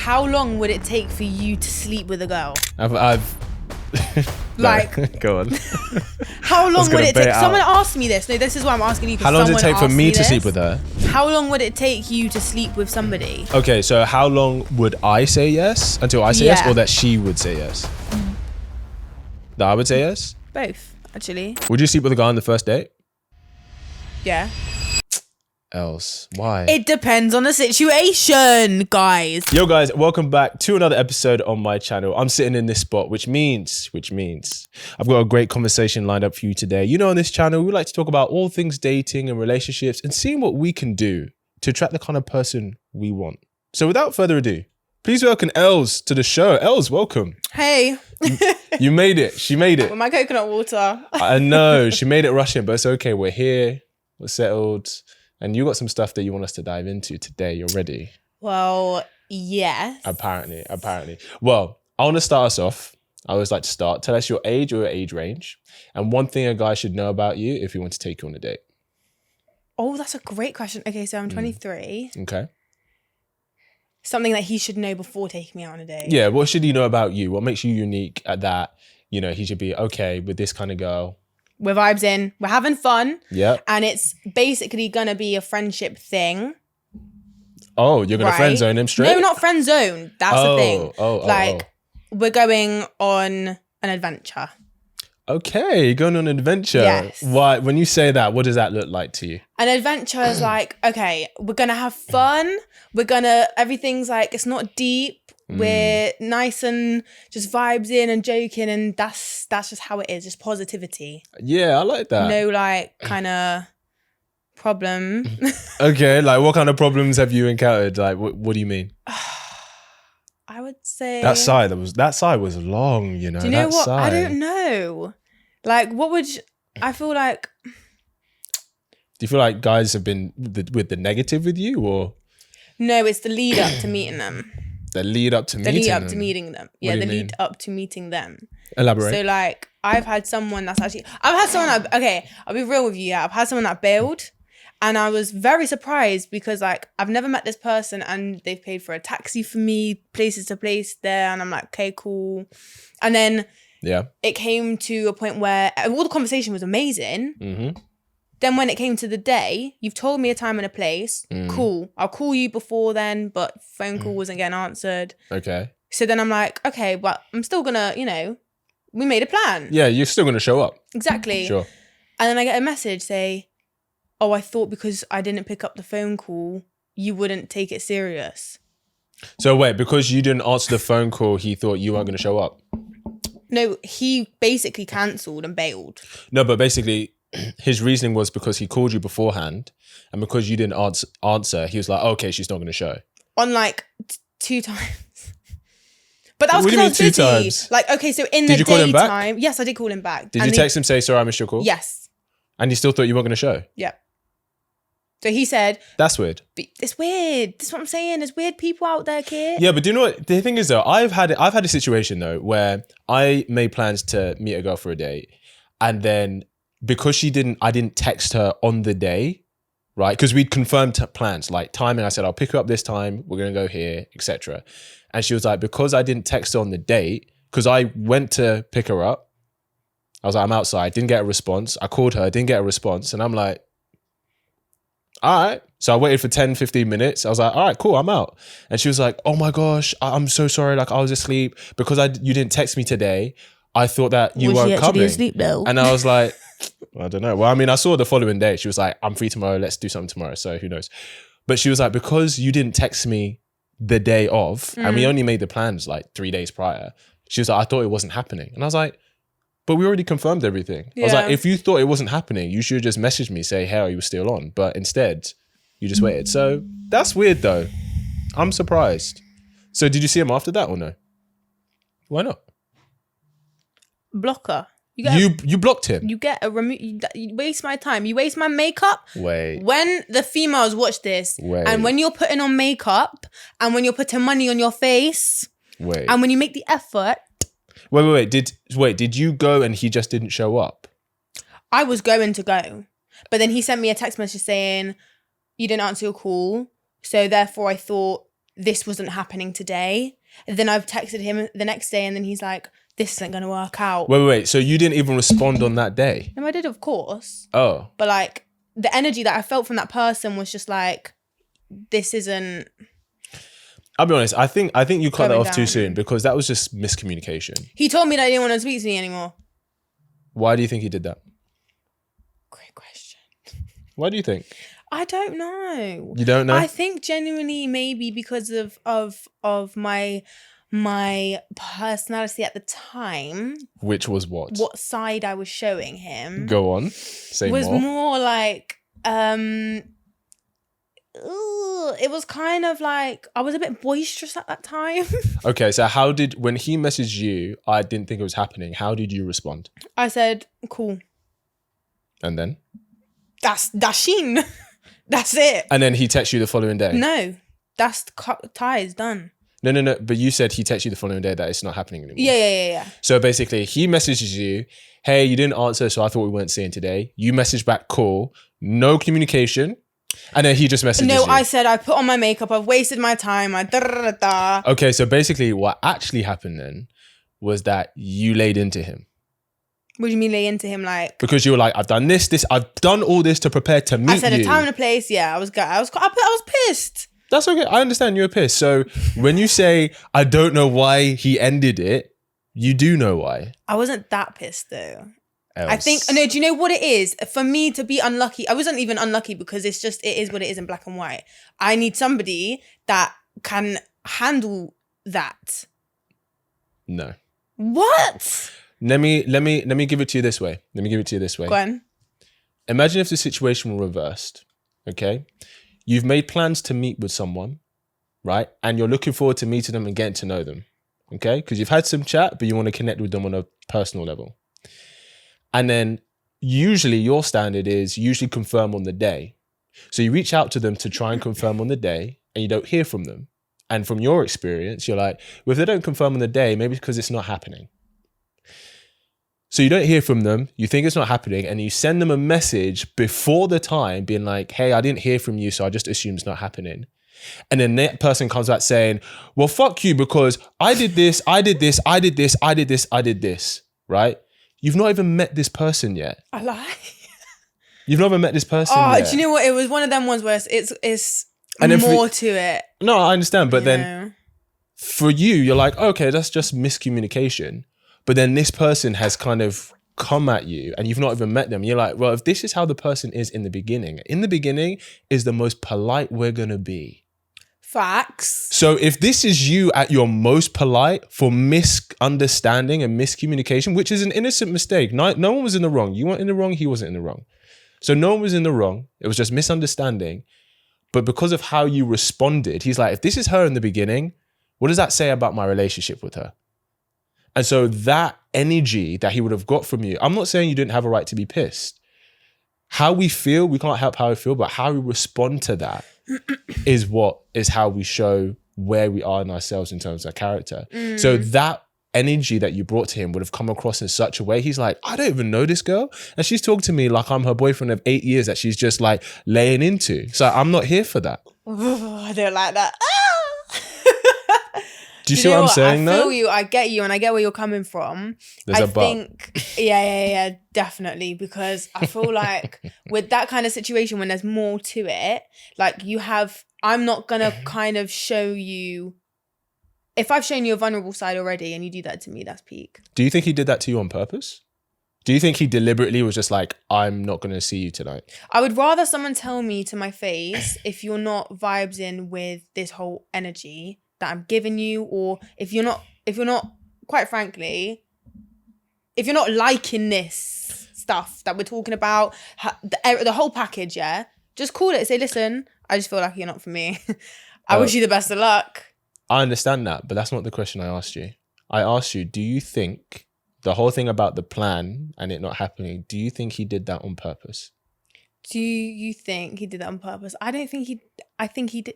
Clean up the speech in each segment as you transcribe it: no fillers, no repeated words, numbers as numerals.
how long would it take for you to sleep with a girl? I've Like, go on. how long would it take? out. Someone asked me this. No, this is why I'm asking you. How long does it take for me to sleep with her? How long would it take you to sleep with somebody? Okay, so how long would I say yes until I say yes, or that she would say yes? That I would say yes? Both, actually. Would you sleep with a guy on the first date? Yeah. Else. Why? It depends on the situation, guys. Yo guys, welcome back to another episode on my channel. I'm sitting in this spot, which means I've got a great conversation lined up for you today. You know, on this channel, we like to talk about all things dating and relationships and seeing what we can do to attract the kind of person we want. So without further ado, please welcome Ellz to the show. Ellz, welcome. Hey. You made it. She made it. With my coconut water. I know. She made it Russian, but it's okay. We're here. We're settled. And you got some stuff that you want us to dive into today. You're ready? Well, yes. Apparently. Well, I want to start us off. I always like to start. Tell us your age or your age range. And one thing a guy should know about you if he wants to take you on a date. Oh, that's a great question. Okay, so I'm 23. Okay. Something that he should know before taking me out on a date. Yeah, what should he know about you? What makes you unique at that? You know, he should be okay with this kind of girl. We're vibes in. We're having fun. Yeah. And it's basically going to be a friendship thing. Oh, you're going to friend zone him straight? No, not friend zone. That's the thing. We're going on an adventure. Okay, going on an adventure. Yes. Why? When you say that, what does that look like to you? An adventure is like, okay, we're going to have fun. Everything's like, it's not deep. We're nice and just vibes in and joking, and that's just how it is, just positivity. Yeah, I like that. No like kind of problem. Okay, like what kind of problems have you encountered? Like what do you mean? I would say that sigh was long, you know. Do you know what? Sigh. I don't know. Like I feel like, do you feel like guys have been with the negative with you, or? No, it's the lead up to meeting them. The lead up to meeting them. Yeah, the lead up to meeting them. Elaborate. So like, I'll be real with you. Yeah, I've had someone that bailed, and I was very surprised because like I've never met this person, and they've paid for a taxi for me, places to place there, and I'm like, okay, cool. And then it came to a point where all the conversation was amazing. Mm-hmm. Then when it came to the day, you've told me a time and a place. Cool. I'll call you before then, but phone call wasn't getting answered. Okay. So then I'm like, okay, but I'm still gonna, we made a plan. Yeah, you're still gonna show up. Exactly. Sure. And then I get a message say, oh, I thought because I didn't pick up the phone call, you wouldn't take it serious. So wait, because you didn't answer the phone call, he thought you weren't gonna show up? No, he basically cancelled and bailed. No, but basically his reasoning was because he called you beforehand, and because you didn't answer, he was like, okay, she's not going to show. On like 2 times. But that was because I was busy. 2 times? Like, okay, so in the daytime. Yes, I did call him back. Did you text him, say, sorry, I missed your call? Yes. And he still thought you weren't going to show? Yeah. So he said. That's weird. It's weird. That's what I'm saying. There's weird people out there, kid. Yeah, but do you know what? The thing is though, I've had a situation though where I made plans to meet a girl for a date, and then because I didn't text her on the day, right? Because we'd confirmed plans, like timing. I said, I'll pick her up this time. We're going to go here, etc. And she was like, because I didn't text her on the date, because I went to pick her up. I was like, I'm outside. Didn't get a response. I called her. Didn't get a response. And I'm like, all right. So I waited for 10, 15 minutes. I was like, all right, cool. I'm out. And she was like, oh my gosh, I'm so sorry. Like I was asleep because you didn't text me today. I thought that you weren't coming. Asleep though? And I was like, I don't know. Well, I mean, I saw the following day. She was like, I'm free tomorrow. Let's do something tomorrow. So who knows? But she was like, because you didn't text me the day of, and we only made the plans like 3 days prior. She was like, I thought it wasn't happening. And I was like, but we already confirmed everything. Yeah. I was like, if you thought it wasn't happening, you should have just messaged me, say, hey, are you still on? But instead, you just waited. So that's weird though. I'm surprised. So did you see him after that or no? Why not? Blocker. You blocked him. You get a you waste my time. You waste my makeup. Wait. When the females watch this, and when you're putting on makeup, and when you're putting money on your face, and when you make the effort. Wait. Did you go and he just didn't show up? I was going to go, but then he sent me a text message saying, "You didn't answer your call, so therefore I thought this wasn't happening today. And then I've texted him the next day and then he's like, this isn't going to work out. Wait. So you didn't even respond on that day? No, I did, of course. Oh. But like the energy that I felt from that person was just like, this isn't. I'll be honest. I think you cut that Going off too down. soon because that was just miscommunication. He told me that he didn't want to speak to me anymore. Why do you think he did that? Great question. Why do you think? I don't know. You don't know? I think genuinely maybe because of my personality at the time. Which was what? What side I was showing him. Go on. Say was more. more like it was kind of like I was a bit boisterous at that time. Okay, so when he messaged you, I didn't think it was happening. How did you respond? I said, cool. And then? That's Sheen. That's it. And then he texted you the following day? No, that's ties done. No. But you said he texted you the following day that it's not happening anymore. Yeah. So basically, he messages you, hey, you didn't answer, so I thought we weren't seeing today. You message back, cool. No communication. And then he just messages you. No, I said, I put on my makeup. I've wasted my time. Okay, so basically what actually happened then was that you laid into him. What do you mean lay into him? Like, because you were like, I've done this, I've done all this to prepare to meet you. I said a time and a place. Yeah, I was pissed. That's okay. I understand you were pissed. So when you say, I don't know why he ended it, you do know why. I wasn't that pissed though. Ellz. I think, no, do you know what it is? For me to be unlucky, I wasn't even unlucky because it is what it is in black and white. I need somebody that can handle that. No. What? Let me give it to you this way. Go on. Imagine if the situation were reversed, okay? You've made plans to meet with someone, right? And you're looking forward to meeting them and getting to know them, okay? Because you've had some chat, but you want to connect with them on a personal level. And then usually your standard is usually confirm on the day. So you reach out to them to try and confirm on the day and you don't hear from them. And from your experience, you're like, well, if they don't confirm on the day, maybe it's because it's not happening. So you don't hear from them, you think it's not happening, and you send them a message before the time being like, hey, I didn't hear from you, so I just assume it's not happening. And then that person comes back saying, well, fuck you, because I did this, right? You've not even met this person yet. I lie. You've not even met this person yet. Do you know what? It was one of them ones where it's and more to it. No, I understand. But then for you, you're like, okay, that's just miscommunication. But then this person has kind of come at you and you've not even met them. You're like, well, if this is how the person is in the beginning is the most polite we're going to be. Facts. So if this is you at your most polite for misunderstanding and miscommunication, which is an innocent mistake. No one was in the wrong. You weren't in the wrong. He wasn't in the wrong. So no one was in the wrong. It was just misunderstanding. But because of how you responded, he's like, if this is her in the beginning, what does that say about my relationship with her? And so that energy that he would have got from you, I'm not saying you didn't have a right to be pissed. How we feel, we can't help how we feel, but how we respond to that is how we show where we are in ourselves in terms of our character. So that energy that you brought to him would have come across in such a way. He's like, I don't even know this girl. And she's talking to me like I'm her boyfriend of 8 years that she's just like laying into. So I'm not here for that. I don't like that. Do you see what I'm saying though? I feel you, I get you, and I get where you're coming from. I think, yeah, definitely. Because I feel like with that kind of situation, when there's more to it, like I'm not going to kind of show you, if I've shown you a vulnerable side already and you do that to me, that's peak. Do you think he did that to you on purpose? Do you think he deliberately was just like, I'm not going to see you tonight? I would rather someone tell me to my face, if you're not vibes in with this whole energy that I'm giving you, or if you're not, quite frankly, if you're not liking this stuff that we're talking about, the whole package, yeah, just call it. Say, listen, I just feel like you're not for me. I wish you the best of luck. I understand that, but that's not the question I asked you. I asked you, do you think the whole thing about the plan and it not happening, do you think he did that on purpose? Do you think he did that on purpose? I think he did.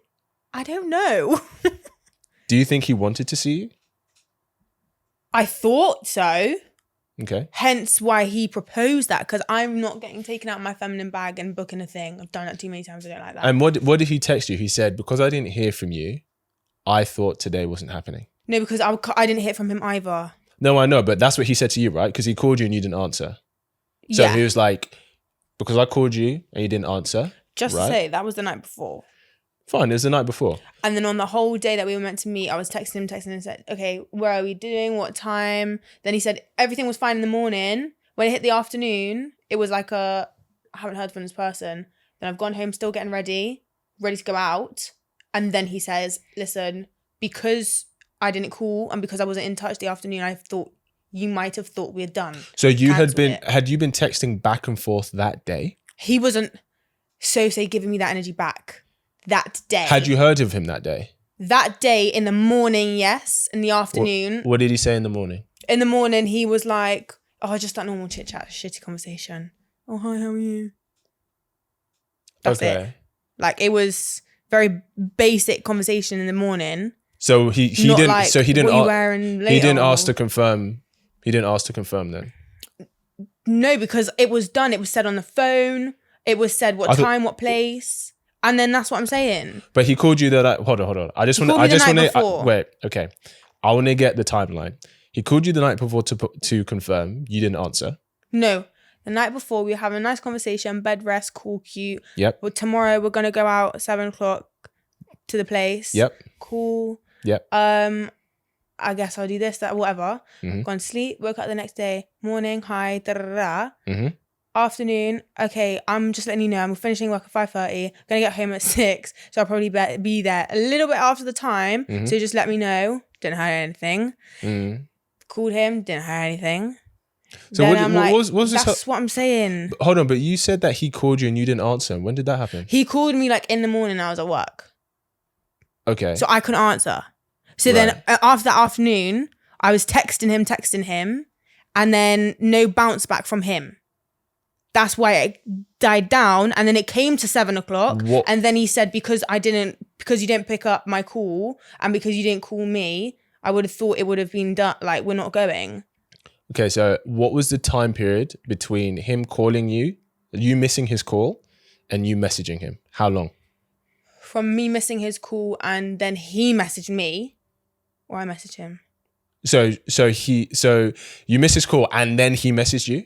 I don't know. Do you think he wanted to see you? I thought so. Okay. Hence why he proposed that, because I'm not getting taken out of my feminine bag and booking a thing. I've done that too many times. I don't like that. And what did he text you? He said, because I didn't hear from you, I thought today wasn't happening. No, because I didn't hear from him either. No, I know, but that's what he said to you, right? Because he called you and you didn't answer. So he was like, because I called you and you didn't answer. Just right? to say, that was the night before. Fine, it was the night before. And then on the whole day that we were meant to meet, I was texting him and said, okay, where are we doing? What time? Then he said everything was fine in the morning. When it hit the afternoon, it was like I haven't heard from this person. Then I've gone home, still getting ready to go out. And then he says, listen, because I didn't call and because I wasn't in touch the afternoon, I thought you might have thought we had done. So you had you been texting back and forth that day? He wasn't giving me that energy back that day. Had you heard of him that day? That day in the morning, yes. In the afternoon. What did he say in the morning? In the morning, he was like, oh, just that normal chit chat, shitty conversation. Oh, hi, how are you? That's it. Like, it was very basic conversation in the morning. So he didn't. Like, so he didn't. What are you wearing later? He didn't ask to confirm. He didn't ask to confirm then. No, because it was done. It was said on the phone. It was said what time, what place, and then that's what I'm saying. But he called you that. Hold on. I just want to. Wait. Okay. I want to get the timeline. He called you the night before to confirm. You didn't answer. No. The night before, we were having a nice conversation, bed rest, cool, cute. Yep. But tomorrow, we're going to go out at 7:00 to the place. Yep. Cool. Yep. I guess I'll do this, that, whatever. Mm-hmm. Gone to sleep, woke up the next day, morning, hi, da-da-da. Mm-hmm. Afternoon, okay, I'm just letting you know, I'm finishing work at 5:30, gonna get home at 6, so I'll probably be there a little bit after the time, so just let me know. Didn't hear anything. Called him, didn't hear anything. So then what was this? That's what I'm saying. Hold on, but you said that he called you and you didn't answer. When did that happen? He called me like in the morning, I was at work. Okay. So I couldn't answer. So then after that afternoon, I was texting him, and then no bounce back from him. That's why it died down, and then it came to 7:00, and then he said because you didn't pick up my call, and because you didn't call me, I would have thought it would have been done. Like, we're not going. Okay, so what was the time period between him calling you missing his call, and you messaging him? How long? From me missing his call, and then he messaged me, or I messaged him. So you missed his call, and then he messaged you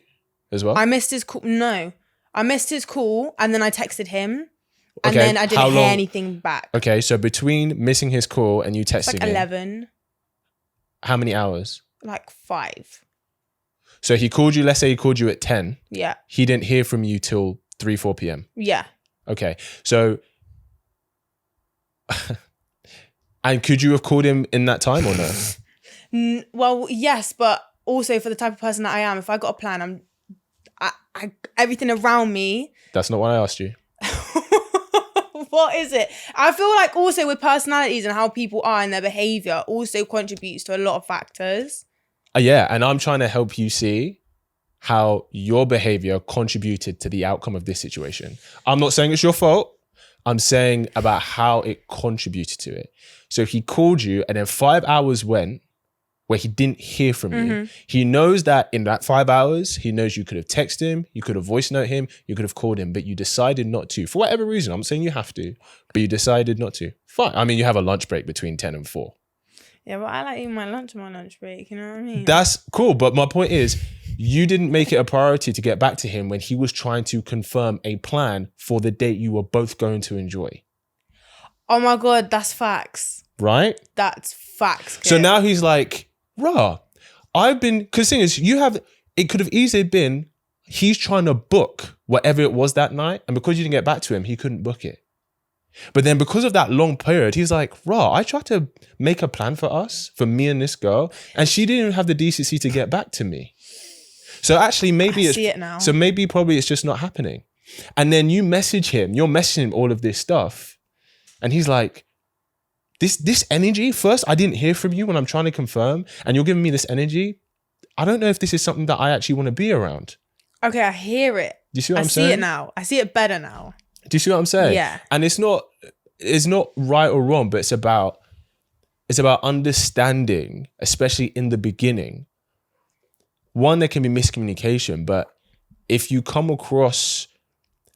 as well? I missed his call. No, I missed his call, and then I texted him, and then I didn't hear anything back. Okay, so between missing his call and you texting him, 11. How many hours? Like 5. So he called you. Let's say he called you at 10. Yeah. He didn't hear from you till 3-4 p.m. Yeah. Okay, so. And could you have called him in that time or no? Well, yes, but also for the type of person that I am, if I got a plan, I everything around me. That's not what I asked you. What is it? I feel like also with personalities and how people are and their behavior also contributes to a lot of factors. Yeah, and I'm trying to help you see how your behavior contributed to the outcome of this situation. I'm not saying it's your fault. I'm saying about how it contributed to it. So he called you and then 5 hours went where he didn't hear from you. He knows that in that 5 hours, he knows you could have texted him, you could have voice note him, you could have called him, but you decided not to. For whatever reason, I'm saying you have to, but you decided not to. Fine. I mean, you have a lunch break between 10 and 4. Yeah, but I like eating my lunch break, you know what I mean? That's cool, but my point is, you didn't make it a priority to get back to him when he was trying to confirm a plan for the date you were both going to enjoy. Oh my God, that's facts. Right? That's facts. Kid. So now he's like, rah, because the thing is, it could have easily been, he's trying to book whatever it was that night, and because you didn't get back to him, he couldn't book it. But then because of that long period, he's like, rah, I tried to make a plan for us, for me and this girl, and she didn't even have the decency to get back to me. So actually, maybe I see it now. So maybe probably it's just not happening. And then you message him, you're messaging him all of this stuff. And he's like, this energy, first, I didn't hear from you when I'm trying to confirm, and you're giving me this energy. I don't know if this is something that I actually want to be around. Okay, I hear it. Do you see what I'm saying? I see it now. I see it better now. Do you see what I'm saying? Yeah. And it's not right or wrong, but it's about understanding, especially in the beginning. One, there can be miscommunication, but if you come across,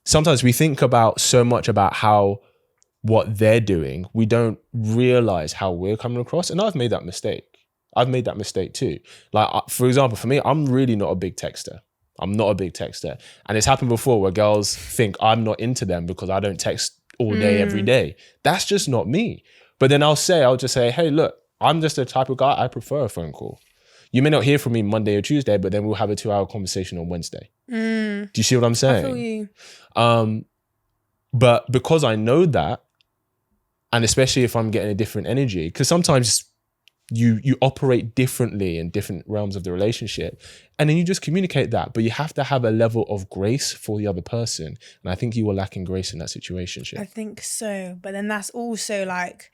sometimes we think about so much about how what they're doing, we don't realize how we're coming across. And I've made that mistake. I've made that mistake too. Like, for example, for me, I'm really not a big texter. I'm not a big texter. And it's happened before where girls think I'm not into them because I don't text all day, every day. That's just not me. But then I'll just say, hey, look, I'm just the type of guy, I prefer a phone call. You may not hear from me Monday or Tuesday, but then we'll have a 2-hour conversation on Wednesday. Do you see what I'm saying? I feel you. But because I know that, and especially if I'm getting a different energy, because sometimes you operate differently in different realms of the relationship, and then you just communicate that, but you have to have a level of grace for the other person. And I think you were lacking grace in that situationship. I think so. But then that's also like,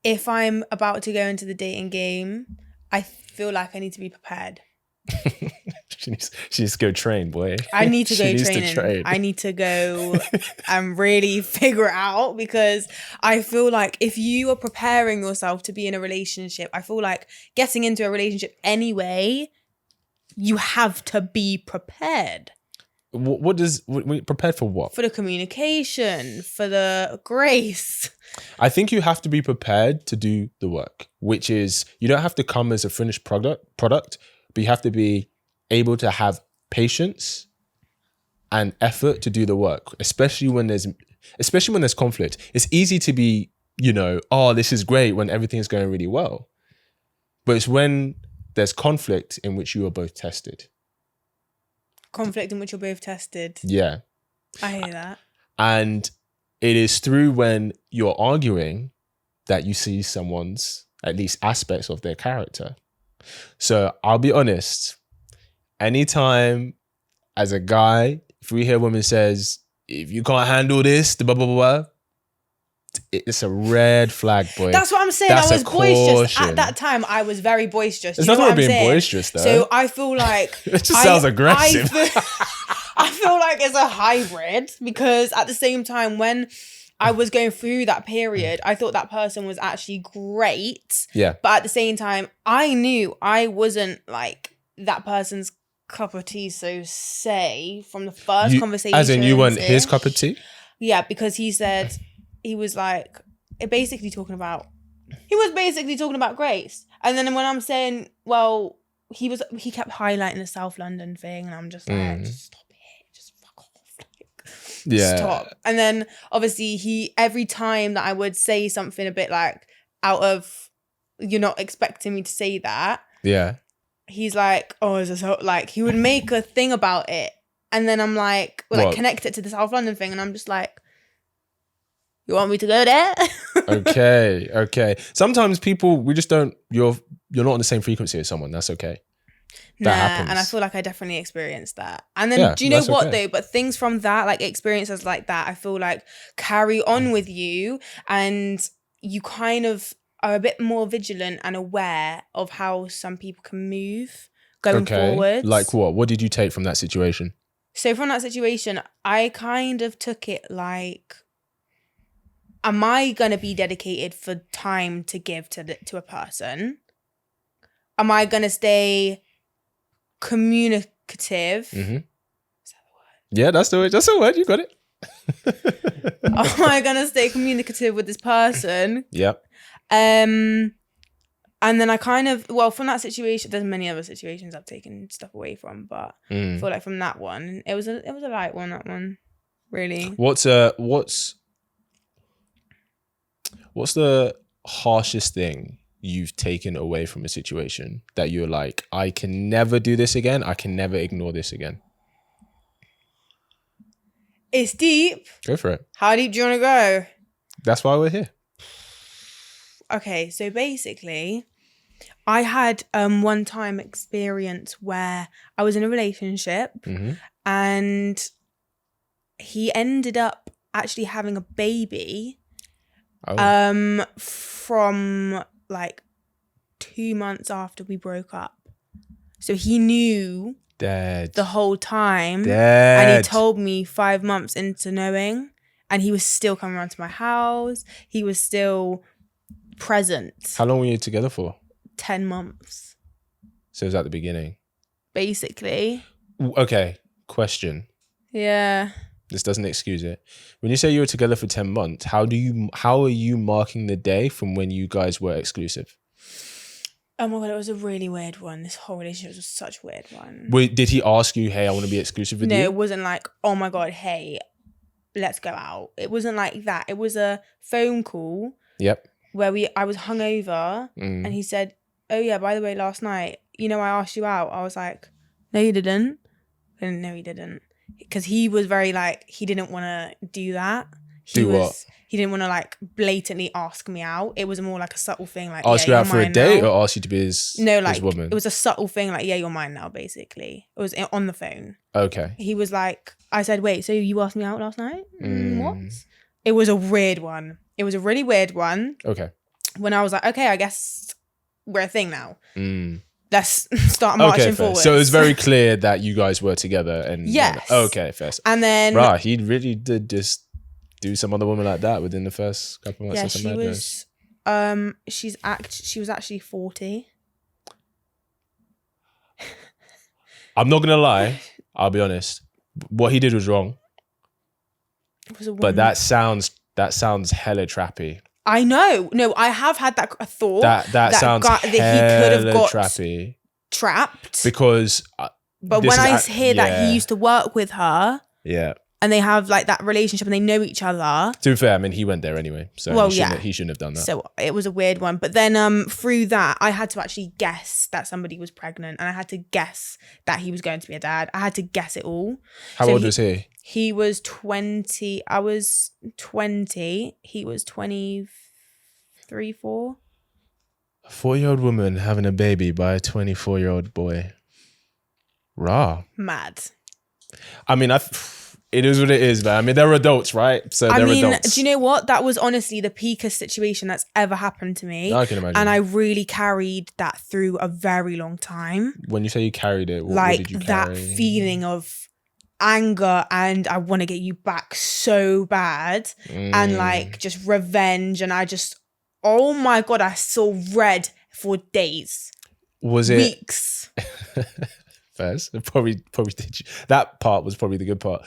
if I'm about to go into the dating game, I feel like I need to be prepared. She needs to go train, boy. I need to go training. I need to go and really figure it out, because I feel like if you are preparing yourself to be in a relationship, I feel like getting into a relationship anyway, you have to be prepared. Prepared for what? For the communication, for the grace. I think you have to be prepared to do the work, which is, you don't have to come as a finished product, but you have to be able to have patience and effort to do the work, especially when there's conflict. It's easy to be, oh, this is great when everything is going really well. But it's when there's conflict in which you are both tested. Conflict in which you're both tested. Yeah. I hear that. And it is through when you're arguing that you see someone's, at least aspects of their character. So I'll be honest, anytime as a guy, if we hear a woman says, if you can't handle this, blah, blah, blah, blah, it's a red flag, boy. That's what I'm saying. I was boisterous. At that time, I was very boisterous. It's not about being boisterous, though. So I feel like... It just sounds aggressive. I feel like it's a hybrid, because at the same time, when I was going through that period, I thought that person was actually great. Yeah. But at the same time, I knew I wasn't like that person's cup of tea, so say, from the first conversation. As in, you weren't his cup of tea? Yeah, because he said, he was basically talking about Grace. And then when I'm saying, well, he kept highlighting the South London thing, and I'm just like, just stop it, just fuck off. Yeah. Stop. And then obviously every time that I would say something a bit like out of, you're not expecting me to say that. Yeah. He's like, oh, is this like, he would make a thing about it. And then I'm like, connect it to the South London thing. And I'm just like, you want me to go there? Okay. Sometimes people, we just don't, you're not on the same frequency as someone. That's okay. That happens. And I feel like I definitely experienced that. And then, do you know what though? But things from that, like experiences like that, I feel like carry on with you, and you kind of are a bit more vigilant and aware of how some people can move going forward. Like what? What did you take from that situation? So from that situation, I kind of took it like, am I going to be dedicated for time to give to a person? Am I going to stay communicative? Mm-hmm. Is that the word? Yeah, that's the word. That's the word. You got it. Am I going to stay communicative with this person? Yep. And then I kind of, from that situation, there's many other situations I've taken stuff away from, but I feel like from that one, it was a light one, that one, really. What's the harshest thing you've taken away from a situation that you're like, I can never do this again. I can never ignore this again? It's deep. Go for it. How deep do you want to go? That's why we're here. Okay, so basically, I had one time experience where I was in a relationship and he ended up actually having a baby from like 2 months after we broke up. So he knew the whole time. And he told me 5 months into knowing, and he was still coming around to my house. He was still present. How long were you together for? 10 months. So it was at the beginning? Basically. Okay, question. Yeah. This doesn't excuse it. When you say you were together for 10 months, how are you marking the day from when you guys were exclusive? Oh my God, it was a really weird one. This whole relationship was such a weird one. Wait, did he ask you, hey, I want to be exclusive with No, you? it wasn't like, oh my God, hey, let's go out. It wasn't like that. It was a phone call. Yep. Where I was hungover and he said, oh yeah, by the way, last night, I asked you out. I was like, no, you didn't. And no, he didn't. Because he was very like, he didn't want to do that. What? He didn't want to like blatantly ask me out. It was more like a subtle thing, like ask you out for a date or ask you to be his woman? It was a subtle thing, like, yeah, you're mine now, basically. It was on the phone. Okay. He was like, I said, wait, so you asked me out last night? What? It was a weird one. It was a really weird one. Okay. When I was like, okay, I guess we're a thing now. Let's start marching forward. So it was very clear that you guys were together. And yes. Okay, first. And then... Right, he really did just do some other woman like that within the first couple of months. Yeah, she was actually 40. I'm not gonna lie. I'll be honest. What he did was wrong. It was a woman. But that sounds hella trappy. I know. No, I have had that thought. That sounds hella that he could have got trappy. Trapped. Because... but when I hear that he used to work with her... Yeah. And they have like that relationship and they know each other. To be fair, I mean, he went there anyway. So he shouldn't have done that. So it was a weird one. But then through that, I had to actually guess that somebody was pregnant. And I had to guess that he was going to be a dad. I had to guess it all. How old was he? He was 20. I was 20. He was 23, 4. A 4-year-old woman having a baby by a 24-year-old boy. Rah. Mad. I mean, it is what it is, man. I mean, they're adults, right? So they're adults. Do you know what? That was honestly the peakest situation that's ever happened to me. I can imagine. And I really carried that through a very long time. When you say you carried it, what did you carry? That feeling of anger and I want to get you back so bad. And like just revenge. And I just, oh my God, I saw red for days. Was it? Weeks. First, probably did. That part was probably the good part.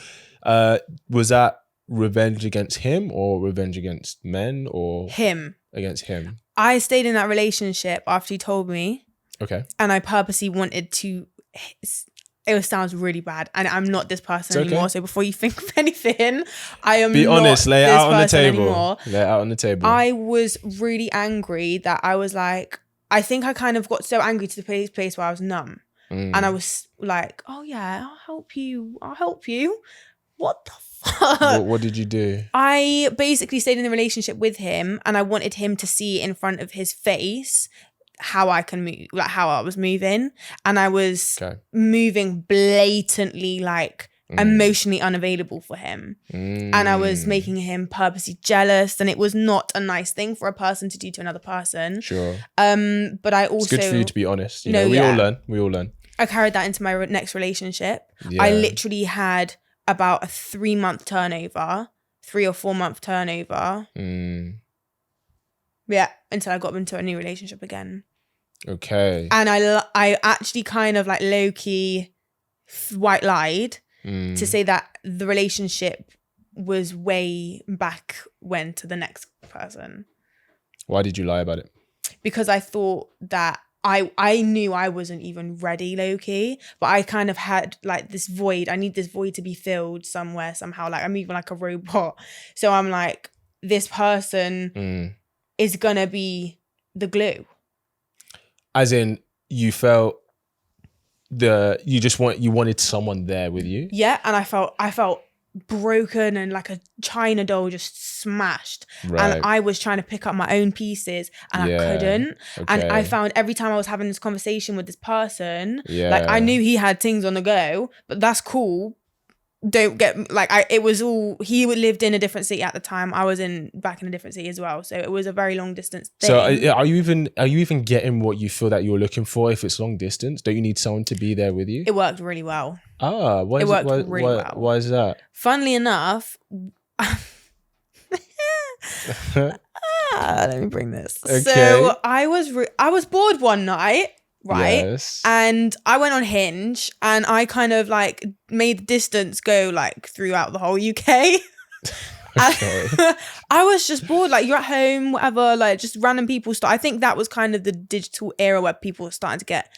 Was that revenge against him or revenge against men or him? Against him. I stayed in that relationship after he told me. Okay. And I purposely wanted to. It sounds really bad, and I'm not this person anymore. So before you think of anything, I am. Be honest. Lay it out on the table. Anymore. Lay it out on the table. I was really angry that I was like. I think I kind of got so angry to the place where I was numb. And I was like, oh yeah, I'll help you. What the fuck? What did you do? I basically stayed in the relationship with him and I wanted him to see in front of his face how I can move, like how I was moving. And I was moving blatantly like emotionally unavailable for him. And I was making him purposely jealous and it was not a nice thing for a person to do to another person. Sure. But I also... It's good for you to be honest. We all learn. I carried that into my next relationship. Yeah. I literally had about a 3-month turnover, 3 or 4 month turnover. Yeah, until I got into a new relationship again. Okay. And I actually kind of like low-key white lied to say that the relationship was way back when to the next person. Why did you lie about it? Because I thought that I knew I wasn't even ready low-key, but I kind of had like this void. I need this void to be filled somewhere, somehow. Like I'm even like a robot. So I'm like, this person is gonna be the glue. As in, you felt you wanted someone there with you? Yeah, and I felt broken and like a china doll just smashed. Right. And I was trying to pick up my own pieces and I couldn't. Okay. And I found every time I was having this conversation with this person, like I knew he had things on the go, but that's cool. Don't get like it was all he lived in a different city at the time. I was back in a different city as well, so it was a very long distance thing. So are you even getting what you feel that you're looking for if it's long distance? Don't you need someone to be there with you? It worked really well. Why is that? Funnily enough, let me bring this. Okay. So I was bored one night. right? Yes. And I went on Hinge and I kind of like made the distance go like throughout the whole UK. Okay. I was just bored. Like, you're at home, whatever, like just random people I think that was kind of the digital era where people were starting to get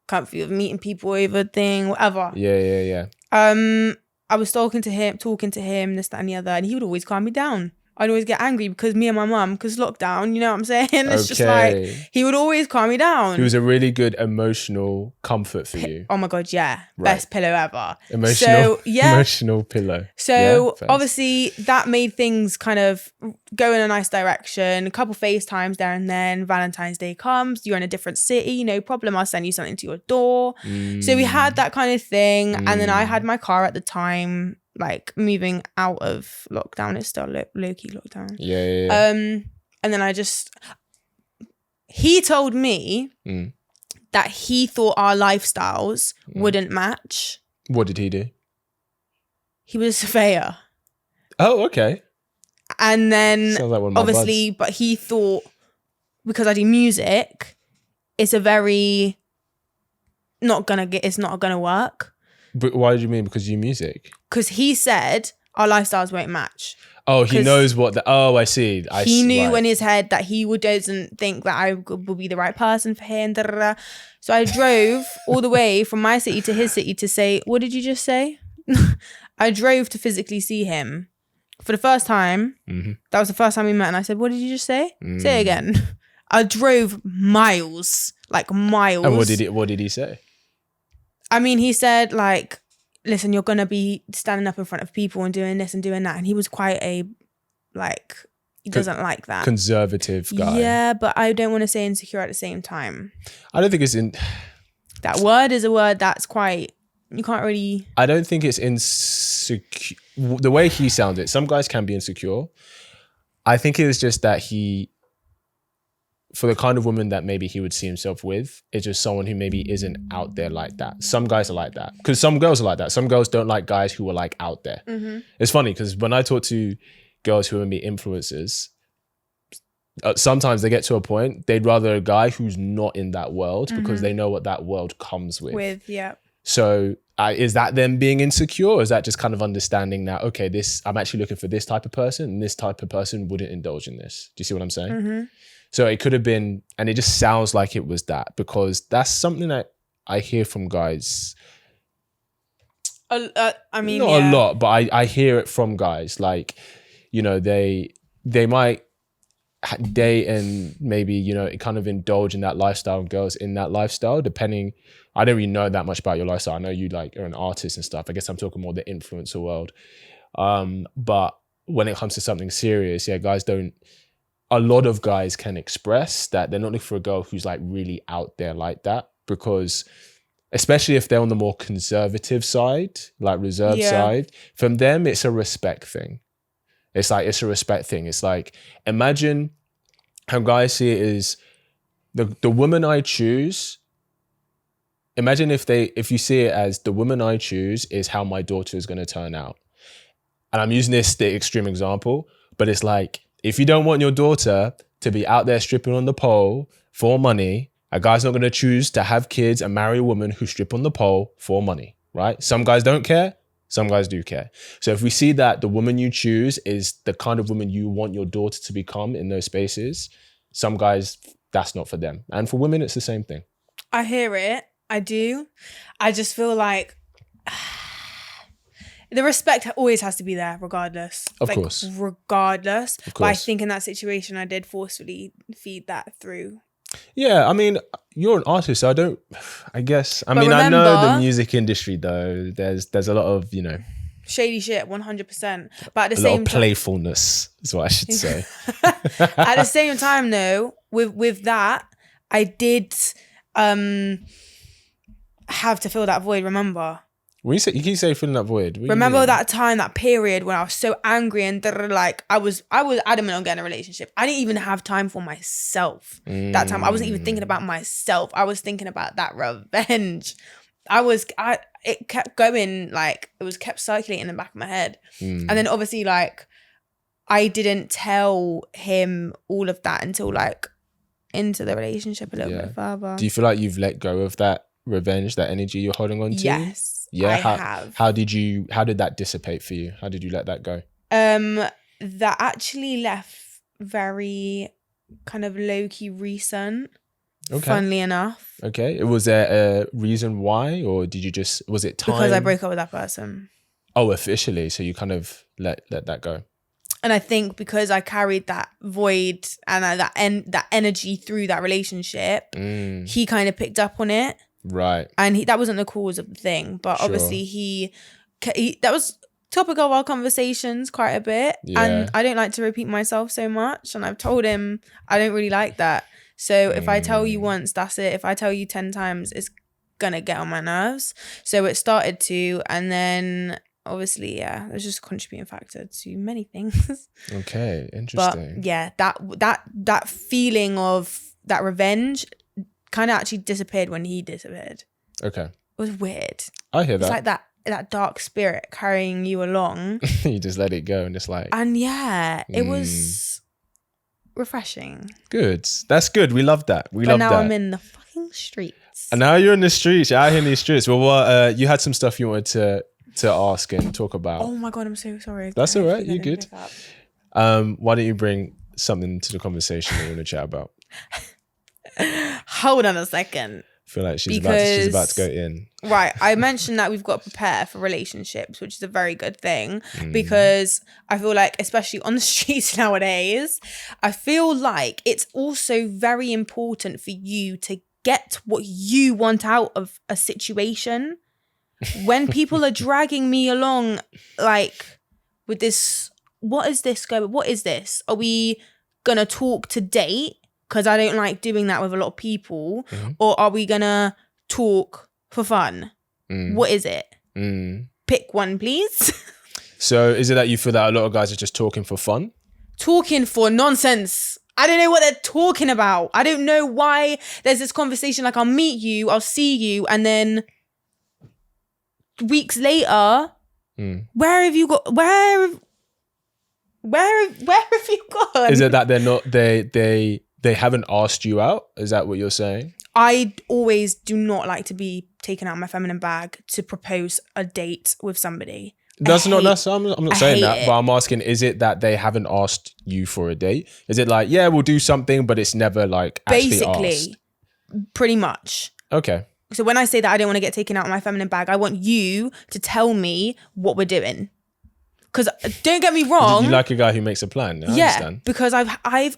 comfy with meeting people over thing, whatever. Yeah. I was talking to him, this, that, and the other, and he would always calm me down. I'd always get angry because me and my mum, because lockdown, you know what I'm saying? It's just like, he would always calm me down. He was a really good emotional comfort for you. Oh my God, yeah. Right. Best pillow ever. Emotional, So, yeah. emotional pillow. So Yeah, obviously that made things kind of go in a nice direction. A couple FaceTimes there and then. Valentine's Day comes. You're in a different city. No problem. I'll send you something to your door. So we had that kind of thing. And then I had my car at the time, like moving out of lockdown. It's still low-key lockdown. Yeah. And then he told me that he thought our lifestyles wouldn't match. What did he do? He was a surveyor. Oh, okay. And then Sounds like one of my obviously, but he thought because I do music, it's not gonna work. But why did you mean because you music? Because he said our lifestyles won't match. Oh, he knows I see. He knew in his head that he doesn't think that I will be the right person for him. Da, da, da. So I drove all the way from my city to his city to say, what did you just say? I drove to physically see him for the first time. That was the first time we met. And I said, what did you just say? Say it again. I drove miles, like miles. And what did he say? I mean, he said like, listen, you're going to be standing up in front of people and doing this and doing that. And he was quite he doesn't like that. Conservative guy. Yeah, but I don't want to say insecure at the same time. I don't think it's in... That word is a word that's quite... You can't really... I don't think it's insecure. The way he sounded, some guys can be insecure. I think it was just that for the kind of woman that maybe he would see himself with, it's just someone who maybe isn't out there like that. Some guys are like that. Because some girls are like that. Some girls don't like guys who are like out there. It's funny because when I talk to girls who are maybe influencers, sometimes they get to a point, they'd rather a guy who's not in that world because they know what that world comes with. Yeah. So is that them being insecure, or is that just kind of understanding that, okay, I'm actually looking for this type of person and this type of person wouldn't indulge in this? Do you see what I'm saying? So it could have been, and it just sounds like it was that, because that's something that I hear from guys. I mean, not a lot, but I hear it from guys. Like, you know, they might date and maybe, you know, kind of indulge in that lifestyle, and girls in that lifestyle, depending. I don't really know that much about your lifestyle. I know you like are an artist and stuff. I guess I'm talking more the influencer world. But when it comes to something serious, guys don't. A lot of guys can express that they're not looking for a girl who's like really out there like that, because especially if they're on the more conservative side, like reserved side, from them, it's a respect thing. It's a respect thing. It's like, imagine how guys see it is the woman I choose. Imagine if you see it as the woman I choose is how my daughter is going to turn out. And I'm using the extreme example, but it's like, if you don't want your daughter to be out there stripping on the pole for money, a guy's not going to choose to have kids and marry a woman who strip on the pole for money, right? Some guys don't care. Some guys do care. So if we see that the woman you choose is the kind of woman you want your daughter to become in those spaces, some guys, that's not for them. And for women, it's the same thing. I hear it. I do. I just feel like the respect always has to be there, regardless. Of course. Regardless. But I think in that situation, I did forcefully feed that through. Yeah, I mean, you're an artist, so I know the music industry, though, there's a lot of, you know, shady shit, 100%. But at the a lot of playfulness is what I should say. At the same time, though, with that, I did have to fill that void, remember? When you keep saying filling that void. Remember that time, that period when I was so angry and like I was adamant on getting a relationship. I didn't even have time for myself that time. I wasn't even thinking about myself. I was thinking about that revenge. It kept going, like it was kept circulating in the back of my head. And then obviously like I didn't tell him all of that until like into the relationship a little Yeah. bit further. Do you feel like you've let go of that revenge, that energy you're holding on to? Yes, Yeah. I have. How did that dissipate for you? How did you let that go? That actually left very kind of low-key recent. Okay. Funnily enough. Okay. Was there a reason why, or did you just, was it time? Because I broke up with that person. Oh, officially. So you kind of let that go. And I think because I carried that void and that energy through that relationship, he kind of picked up on it. Right. And that wasn't the cause of the thing. But obviously he that was topic of our conversations quite a bit. Yeah. And I don't like to repeat myself so much. And I've told him I don't really like that. So if I tell you once, that's it. If I tell you 10 times, it's going to get on my nerves. So it started to, and then obviously, yeah, it was just a contributing factor to many things. Okay, interesting. But yeah, that feeling of that revenge kind of actually disappeared when he disappeared. Okay. It was weird. I hear that. It's like that dark spirit carrying you along. You just let it go and it's like... And yeah, it was refreshing. Good. That's good. We love that. But now I'm in the fucking streets. And now you're in the streets. You're out here in these streets. Well, you had some stuff you wanted to ask and talk about. Oh my God, I'm so sorry. That's all right. You're good. Why don't you bring something to the conversation that you want to chat about? Hold on a second. I feel like she's about to go in. Right. I mentioned that we've got to prepare for relationships, which is a very good thing because I feel like, especially on the streets nowadays, I feel like it's also very important for you to get what you want out of a situation. When people are dragging me along, like with this, what is this? Are we going to talk to date? Because I don't like doing that with a lot of people. Or are we going to talk for fun? What is it? Pick one, please. So is it that you feel that a lot of guys are just talking for fun? Talking for nonsense. I don't know what they're talking about. I don't know why there's this conversation like I'll meet you, I'll see you, and then weeks later, where have you got? Where have you gone? Is it that they haven't asked you out? Is that what you're saying? I always do not like to be taken out of my feminine bag to propose a date with somebody. I'm not saying that, but I'm asking, is it that they haven't asked you for a date? Is it like, yeah, we'll do something, but it's never like actually asked? Basically, pretty much. Okay. So when I say that I don't want to get taken out of my feminine bag, I want you to tell me what we're doing. Because don't get me wrong. You like a guy who makes a plan. I understand. Because I've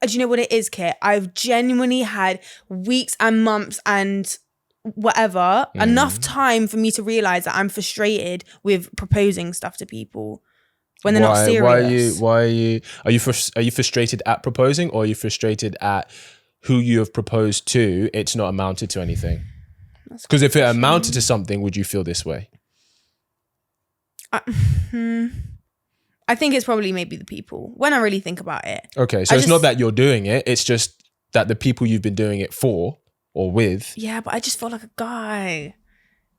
do you know what it is, Kit? I've genuinely had weeks and months and whatever, enough time for me to realize that I'm frustrated with proposing stuff to people when they're not serious. Are you frustrated at proposing, or are you frustrated at who you have proposed to? It's not amounted to anything. Because if it amounted to something, would you feel this way? I think it's probably maybe the people, when I really think about it. Okay, so it's not that you're doing it, it's just that the people you've been doing it for or with. Yeah, but I just feel like a guy.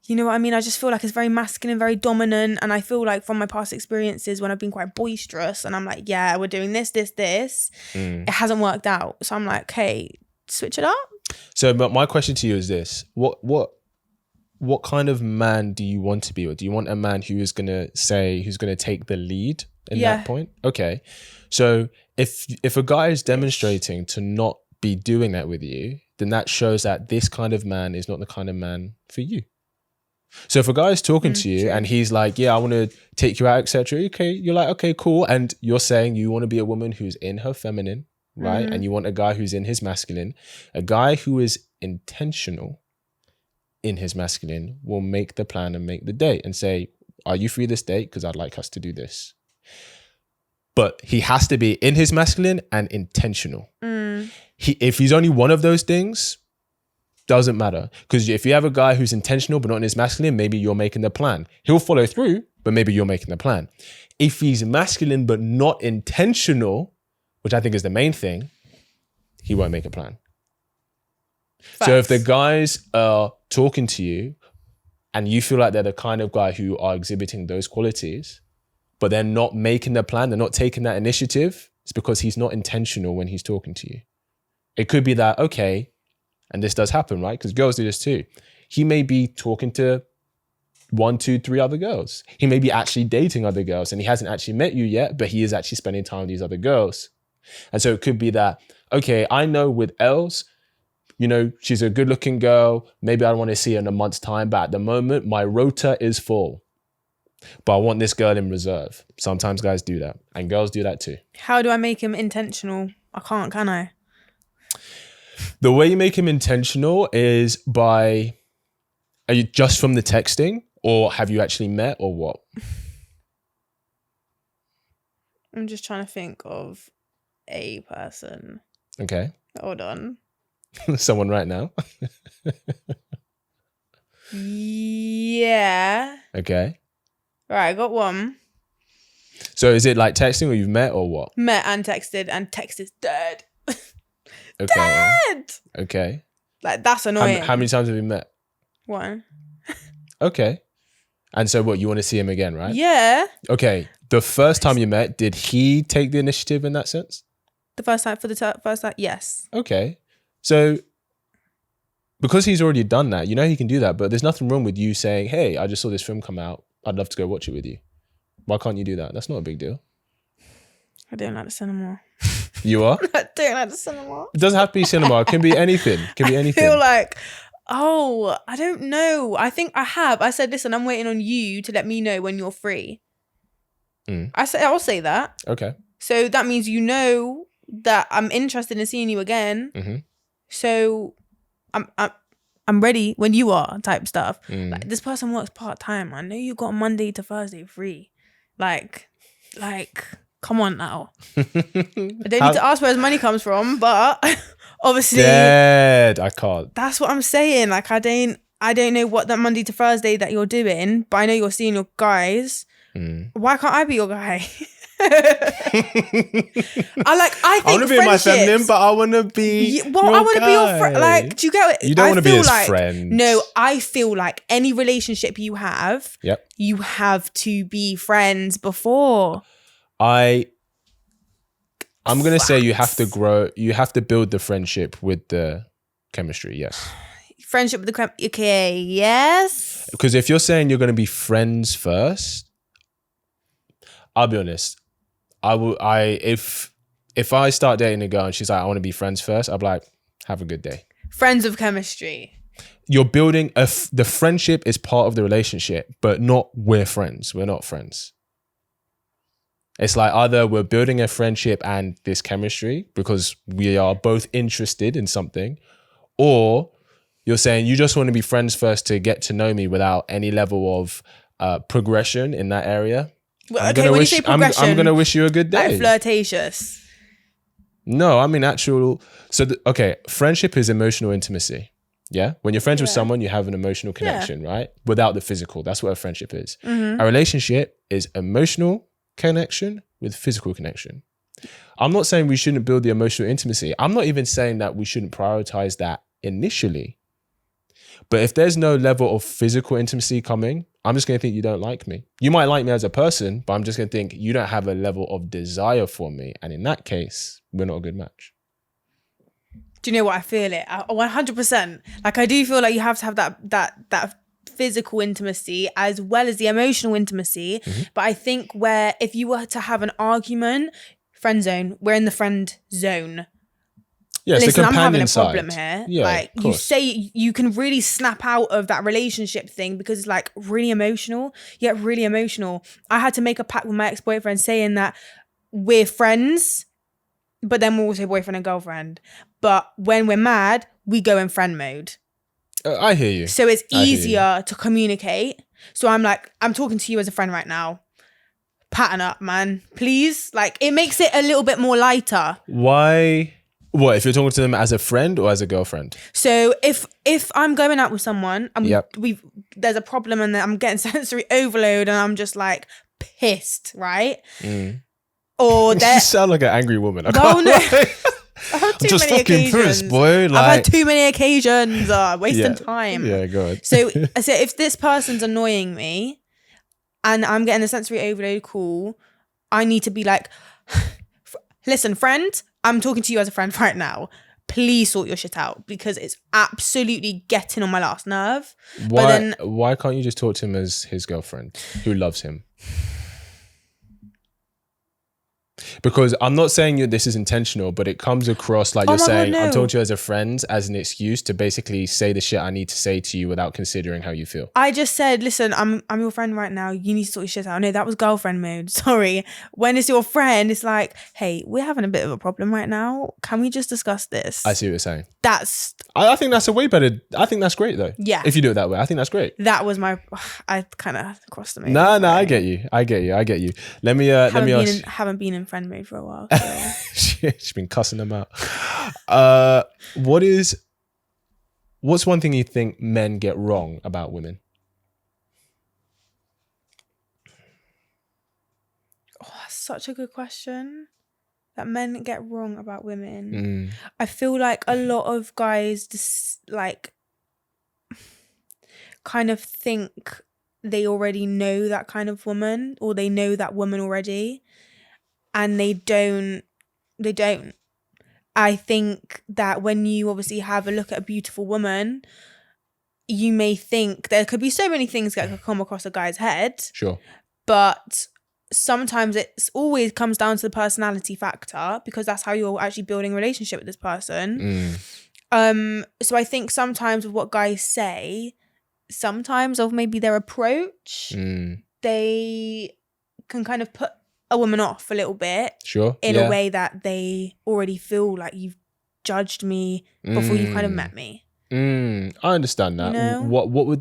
You know what I mean? I just feel like it's very masculine, very dominant. And I feel like from my past experiences when I've been quite boisterous and I'm like, yeah, we're doing this. It hasn't worked out. So I'm like, hey, switch it up. So but my question to you is this. What kind of man do you want to be? Or do you want a man who is going to take the lead in that point? Okay. So if a guy is demonstrating to not be doing that with you, then that shows that this kind of man is not the kind of man for you. So if a guy is talking to you and he's like, yeah, I want to take you out, etc. Okay, you're like, okay, cool. And you're saying you want to be a woman who's in her feminine, right? And you want a guy who's in his masculine. A guy who is intentional in his masculine will make the plan and make the date and say, are you free this date? Because I'd like us to do this. But he has to be in his masculine and intentional. If he's only one of those things, doesn't matter. Because if you have a guy who's intentional but not in his masculine, maybe you're making the plan. He'll follow through, but maybe you're making the plan. If he's masculine but not intentional, which I think is the main thing, he won't make a plan. Facts. So if the guys are talking to you and you feel like they're the kind of guy who are exhibiting those qualities, but they're not making the plan, they're not taking that initiative, it's because he's not intentional when he's talking to you. It could be that, okay, and this does happen, right? Because girls do this too. He may be talking to 1, 2, 3 other girls. He may be actually dating other girls and he hasn't actually met you yet, but he is actually spending time with these other girls. And so it could be that, okay, I know with Ellz, you know, she's a good looking girl. Maybe I want to see her in a month's time, but at the moment, my rota is full. But I want this girl in reserve. Sometimes guys do that and girls do that too. How do I make him intentional? I can't, can I? The way you make him intentional is by, are you just from the texting or have you actually met or what? I'm just trying to think of a person. Okay. Hold on. Someone right now. Yeah. Okay. All right, I got one. So is it like texting or you've met or what? Met and text is dead. Okay. Dead! Okay. Like, that's annoying. How many times have you met? One. Okay. And so what, you want to see him again, right? Yeah. Okay. The first time you met, did he take the initiative in that sense? The first time, first time, yes. Okay. So because he's already done that, you know he can do that, but there's nothing wrong with you saying, hey, I just saw this film come out. I'd love to go watch it with you. Why can't you do that? That's not a big deal. I don't like the cinema. You are? I don't like the cinema. It doesn't have to be cinema. It can be anything. It can be anything. I feel like, I don't know. I think I have. I said, listen, I'm waiting on you to let me know when you're free. I'll say that. Okay. So that means you know that I'm interested in seeing you again. Mm-hmm. So I'm ready when you are, type stuff. Like, this person works part-time. I know you got Monday to Thursday free. Like, come on now. I don't need to ask where his money comes from, but obviously Dead. I can't. That's what I'm saying. Like, I don't know what that Monday to Thursday that you're doing, but I know you're seeing your guys. Why can't I be your guy? I want to be my feminine, but I want to be. I want to be your friend. Like, do you get it? You don't want to be his like, friend. No, I feel like any relationship you have, yep, you have to be friends before. I'm gonna say you have to grow. You have to build the friendship with the chemistry. Yes. Friendship with the okay. Yes. Because if you're saying you're gonna be friends first, I'll be honest. If I start dating a girl and she's like, I want to be friends first, I'll be like, have a good day. Friends of chemistry. You're building the friendship is part of the relationship, but not we're friends. We're not friends. It's like either we're building a friendship and this chemistry because we are both interested in something, or you're saying you just want to be friends first to get to know me without any level of progression in that area. Okay, when you say progression, I'm gonna wish you a good day. Like flirtatious. No, I mean actual. So friendship is emotional intimacy. Yeah, when you're friends with someone, you have an emotional connection, right? Without the physical, that's what a friendship is. Mm-hmm. A relationship is emotional connection with physical connection. I'm not saying we shouldn't build the emotional intimacy. I'm not even saying that we shouldn't prioritize that initially. But if there's no level of physical intimacy coming, I'm just going to think you don't like me. You might like me as a person, but I'm just going to think you don't have a level of desire for me. And in that case, we're not a good match. Do you know what? I feel it 100%. Like, I do feel like you have to have that physical intimacy as well as the emotional intimacy. Mm-hmm. But I think where if you were to have an argument, friend zone, we're in the friend zone. Yes, listen, the I'm having a side. problem here. Yeah, like, you say you can really snap out of that relationship thing because it's like really emotional. You get really emotional. I had to make a pact with my ex-boyfriend saying that we're friends, but then we're also boyfriend and girlfriend. But when we're mad, we go in friend mode. I hear you. So it's easier to communicate. So I'm like, I'm talking to you as a friend right now. Pattern up, man. Please. Like, it makes it a little bit more lighter. Why? What, if you're talking to them as a friend or as a girlfriend? So if I'm going out with someone and there's a problem and I'm getting sensory overload and I'm just like pissed, right? Or you sound like an angry woman. I'm just fucking pissed, boy. Like, I've had too many occasions. Wasting time. Yeah, go ahead. So if this person's annoying me and I'm getting a sensory overload call, I need to be like, listen, friend, I'm talking to you as a friend right now. please sort your shit out, because it's absolutely getting on my last nerve. Why can't you just talk to him as his girlfriend who loves him? Because I'm not saying this is intentional, but it comes across like you're saying, God, no. I'm talking to you as a friend, as an excuse to basically say the shit I need to say to you without considering how you feel. I just said, listen, I'm your friend right now. You need to sort your shit out. No, that was girlfriend mode. Sorry. When it's your friend, it's like, hey, we're having a bit of a problem right now. Can we just discuss this? I see what you're saying. I think that's a way better. I think that's great though. Yeah. If you do it that way, I think that's great. That was I kind of crossed the mode. No, I get you. Let me ask. Haven't been in friend mode for a while. So. She's been cussing them out. What's one thing you think men get wrong about women? Oh, that's such a good question. That men get wrong about women. I feel like a lot of guys just like kind of think they already know that kind of woman, or they know that woman already, and they don't. I think that when you obviously have a look at a beautiful woman, you may think there could be so many things that could come across a guy's head. Sure. But sometimes it always comes down to the personality factor, because that's how you're actually building a relationship with this person. So I think sometimes with what guys say, sometimes of maybe their approach, they can kind of put a woman off a little bit. Sure. In a way that they already feel like you've judged me before you kind of met me. I understand that. You know?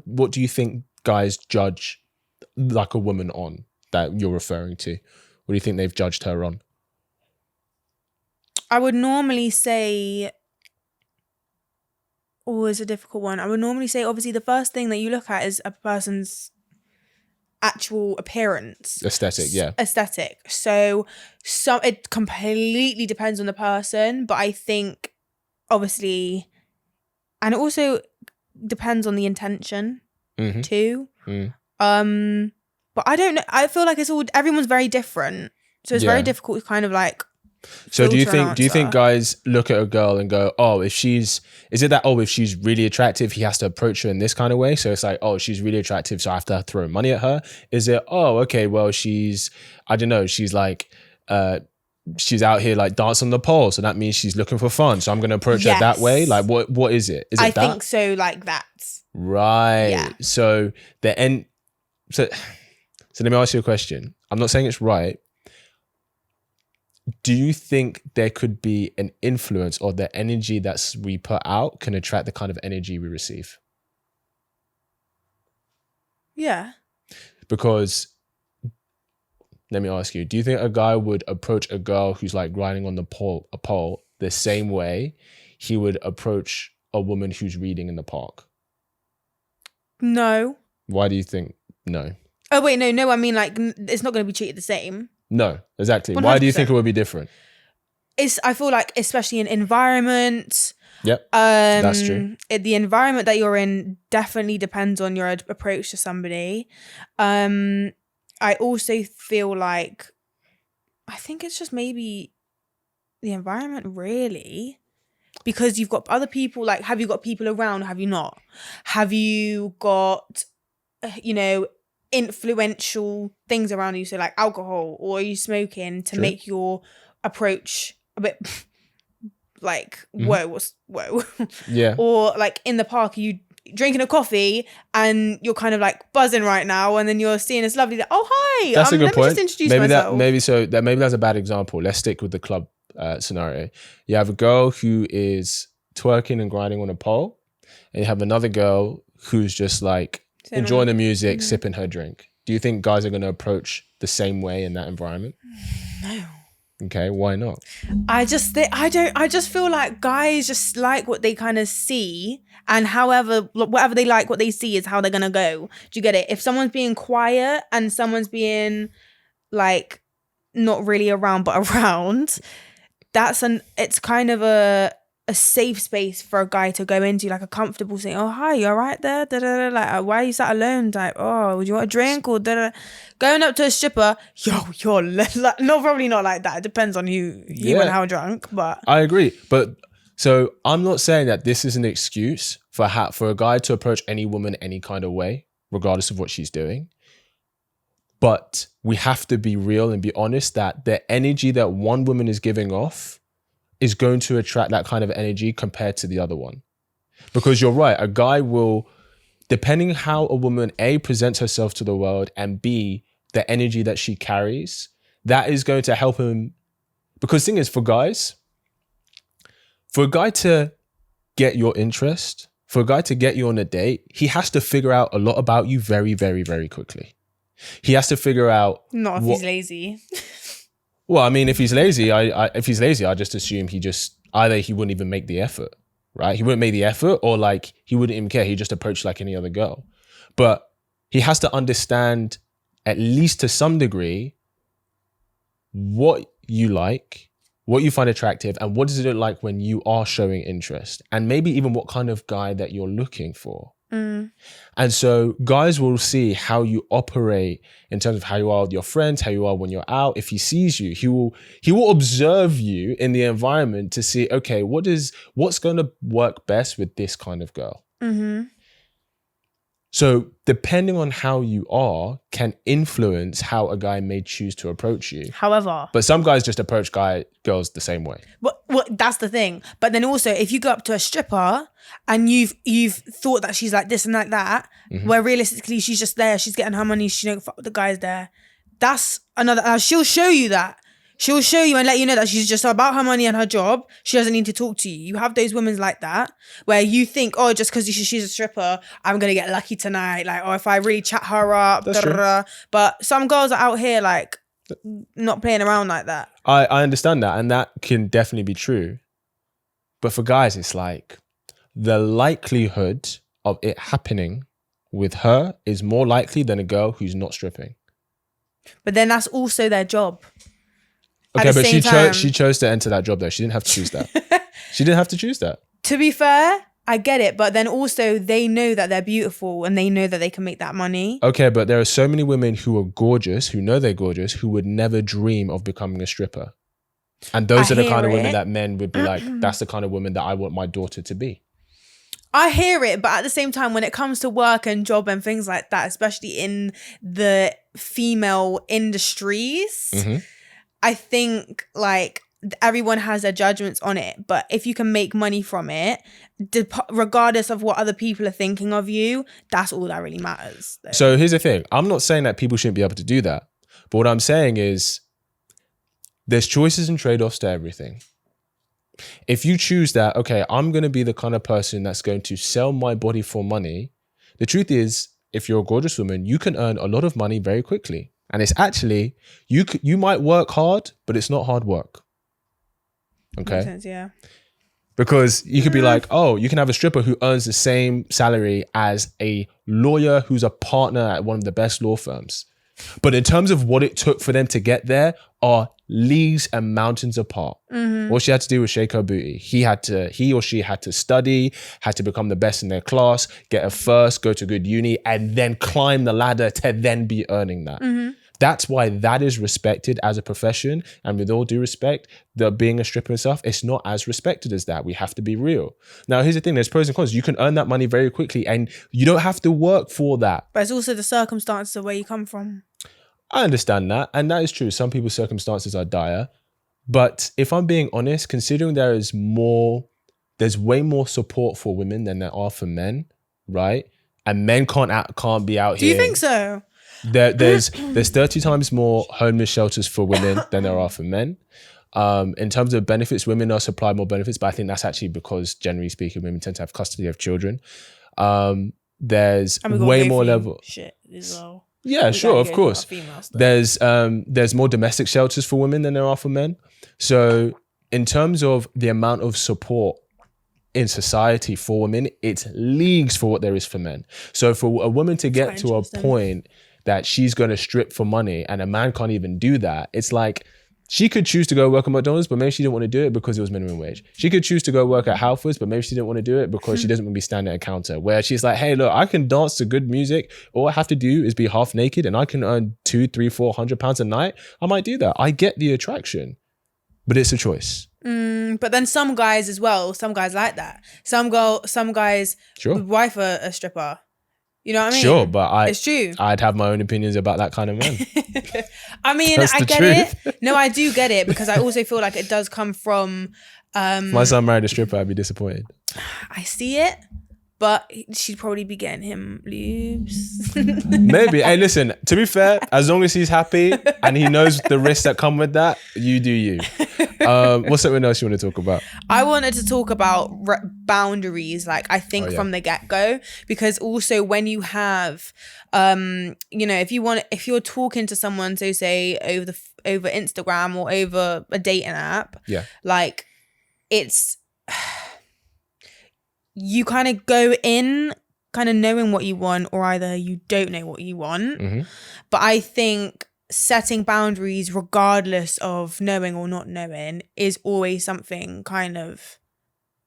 What do you think guys judge like a woman on that you're referring to? What do you think they've judged her on? I would normally say, it's a difficult one. I would normally say, obviously, the first thing that you look at is a person's actual appearance. Aesthetic. So it completely depends on the person, but I think, obviously, and it also depends on the intention too. But I don't know. I feel like everyone's very different. So it's very difficult to kind of like. So do you think guys look at a girl and go, oh, if she's really attractive, he has to approach her in this kind of way? So it's like, oh, she's really attractive, so I have to throw money at her. Is it, oh, okay, well, she's like, she's out here like dancing on the pole, so that means she's looking for fun, so I'm going to approach her that way? Like, what is it? Is it that? I think so, like that. Right. Yeah. So let me ask you a question. I'm not saying it's right. Do you think there could be an influence, or the energy that we put out can attract the kind of energy we receive? Yeah. Because, let me ask you, do you think a guy would approach a girl who's like riding on a pole the same way he would approach a woman who's reading in the park? No. Why do you think no? Oh, wait, no. I mean, like, it's not going to be treated the same. No, exactly. 100%. Why do you think it would be different? I feel like, especially in environment. Yep, that's true. The environment that you're in definitely depends on your approach to somebody. I also feel like, I think it's just maybe the environment, really. Because you've got other people, like, have you got people around or have you not? Have you got, influential things around you, so like alcohol, or are you smoking to make your approach a bit like whoa? Yeah. Or like in the park, are you drinking a coffee and you're kind of like buzzing right now, and then you're seeing this lovely, oh hi, that's a good point. Let me just introduce myself. Maybe that's a bad example. Let's stick with the club scenario. You have a girl who is twerking and grinding on a pole, and you have another girl who's just like enjoying the music, sipping her drink. Do you think guys are going to approach the same way in that environment? No. Okay, why not? I just feel like guys just like what they kind of see, and whatever they like what they see is how they're going to go. Do you get it? If someone's being quiet and someone's being like not really around but around, it's kind of a safe space for a guy to go into, like a comfortable thing. Oh, hi, you all right there? Da-da-da. Like, why are you sat alone? Like, oh, would you want a drink? Or da-da-da. Going up to a stripper, you're like, no, probably not like that. It depends on you and how drunk. But I agree. But So I'm not saying that this is an excuse for a guy to approach any woman any kind of way, regardless of what she's doing. But we have to be real and be honest that the energy that one woman is giving off is going to attract that kind of energy compared to the other one. Because you're right, a guy will, depending how a woman A, presents herself to the world, and B, the energy that she carries, that is going to help him. Because the thing is, for a guy to get your interest, for a guy to get you on a date, he has to figure out a lot about you very, very, very quickly. He has to figure out. Not if he's lazy. Well, I mean, if he's lazy, I just assume either he wouldn't even make the effort, right? He wouldn't make the effort, or like he wouldn't even care. He just approach like any other girl. But he has to understand, at least to some degree, what you like, what you find attractive, and what does it look like when you are showing interest, and maybe even what kind of guy that you're looking for. And so guys will see how you operate in terms of how you are with your friends, how you are when you're out. If he sees you, he will observe you in the environment to see, okay, what's going to work best with this kind of girl. So depending on how you are can influence how a guy may choose to approach you. However, but some guys just approach girls the same way. Well, that's the thing. But then also, if you go up to a stripper and you've thought that she's like this and like that, where realistically she's just there, she's getting her money, she don't fuck with the guys there. That's another. She'll show you that. She'll show you and let you know that she's just about her money and her job. She doesn't need to talk to you. You have those women like that where you think, oh, just because she's a stripper, I'm going to get lucky tonight. Like, oh, if I really chat her up. But some girls are out here like not playing around like that. I understand that. And that can definitely be true. But for guys, it's like the likelihood of it happening with her is more likely than a girl who's not stripping. But then that's also their job. Okay, but she chose to enter that job though. She didn't have to choose that. She didn't have to choose that. To be fair, I get it. But then also they know that they're beautiful and they know that they can make that money. Okay, but there are so many women who are gorgeous, who know they're gorgeous, who would never dream of becoming a stripper. And those are the kind of women that men would be like, that's the kind of woman that I want my daughter to be. I hear it, but at the same time, when it comes to work and job and things like that, especially in the female industries, I think like everyone has their judgments on it. But if you can make money from it, regardless of what other people are thinking of you, that's all that really matters. Though. So here's the thing. I'm not saying that people shouldn't be able to do that. But what I'm saying is there's choices and trade-offs to everything. If you choose that, okay, I'm going to be the kind of person that's going to sell my body for money. The truth is, if you're a gorgeous woman, you can earn a lot of money very quickly. And it's actually, you might work hard, but it's not hard work. Okay? Makes sense, yeah. Because you could be like, oh, you can have a stripper who earns the same salary as a lawyer who's a partner at one of the best law firms. But in terms of what it took for them to get there are leagues and mountains apart. All she had to do was shake her booty. He or she had to study, had to become the best in their class, get a first, go to good uni, and then climb the ladder to then be earning that. That's why that is respected as a profession. And with all due respect, being a stripper and stuff, it's not as respected as that. We have to be real. Now, here's the thing. There's pros and cons. You can earn that money very quickly and you don't have to work for that. But it's also the circumstances of where you come from. I understand that. And that is true. Some people's circumstances are dire. But if I'm being honest, considering there's way more support for women than there are for men, right? And men can't be out here. Do you think so? There's 30 times more homeless shelters for women than there are for men. In terms of benefits, women are supplied more benefits, but I think that's actually because, generally speaking, women tend to have custody of children. There's way more level. Shit as well. Yeah, sure, of course. There's more domestic shelters for women than there are for men. So in terms of the amount of support in society for women, it's leagues for what there is for men. So for a woman to get to a point that she's going to strip for money and a man can't even do that, it's like she could choose to go work at McDonald's, but maybe she didn't want to do it because it was minimum wage. She could choose to go work at Halfords, but maybe she didn't want to do it because she doesn't want to be standing at a counter, where she's like, hey, look, I can dance to good music. All I have to do is be half naked and I can earn 200, 300, 400 pounds a night. I might do that. I get the attraction, but it's a choice. But then some guys as well, some guys like that. Some guys Sure. would wife a stripper. You know what I mean? Sure, but it's true. I'd have my own opinions about that kind of man. I mean, That's I the get truth. it. No, I do get it because I also feel like it does come from. If my son married a stripper, I'd be disappointed. I see it, but she'd probably be getting him lubes. Maybe. Hey, listen, to be fair, as long as he's happy and he knows the risks that come with that, you do you. What's something else you want to talk about? I wanted to talk about boundaries, like I think from the get-go, because also when you have, if you're talking to someone, so say over Instagram or over a dating app, like it's, you kind of go in kind of knowing what you want, or either you don't know what you want. Mm-hmm. But I think setting boundaries regardless of knowing or not knowing is always something kind of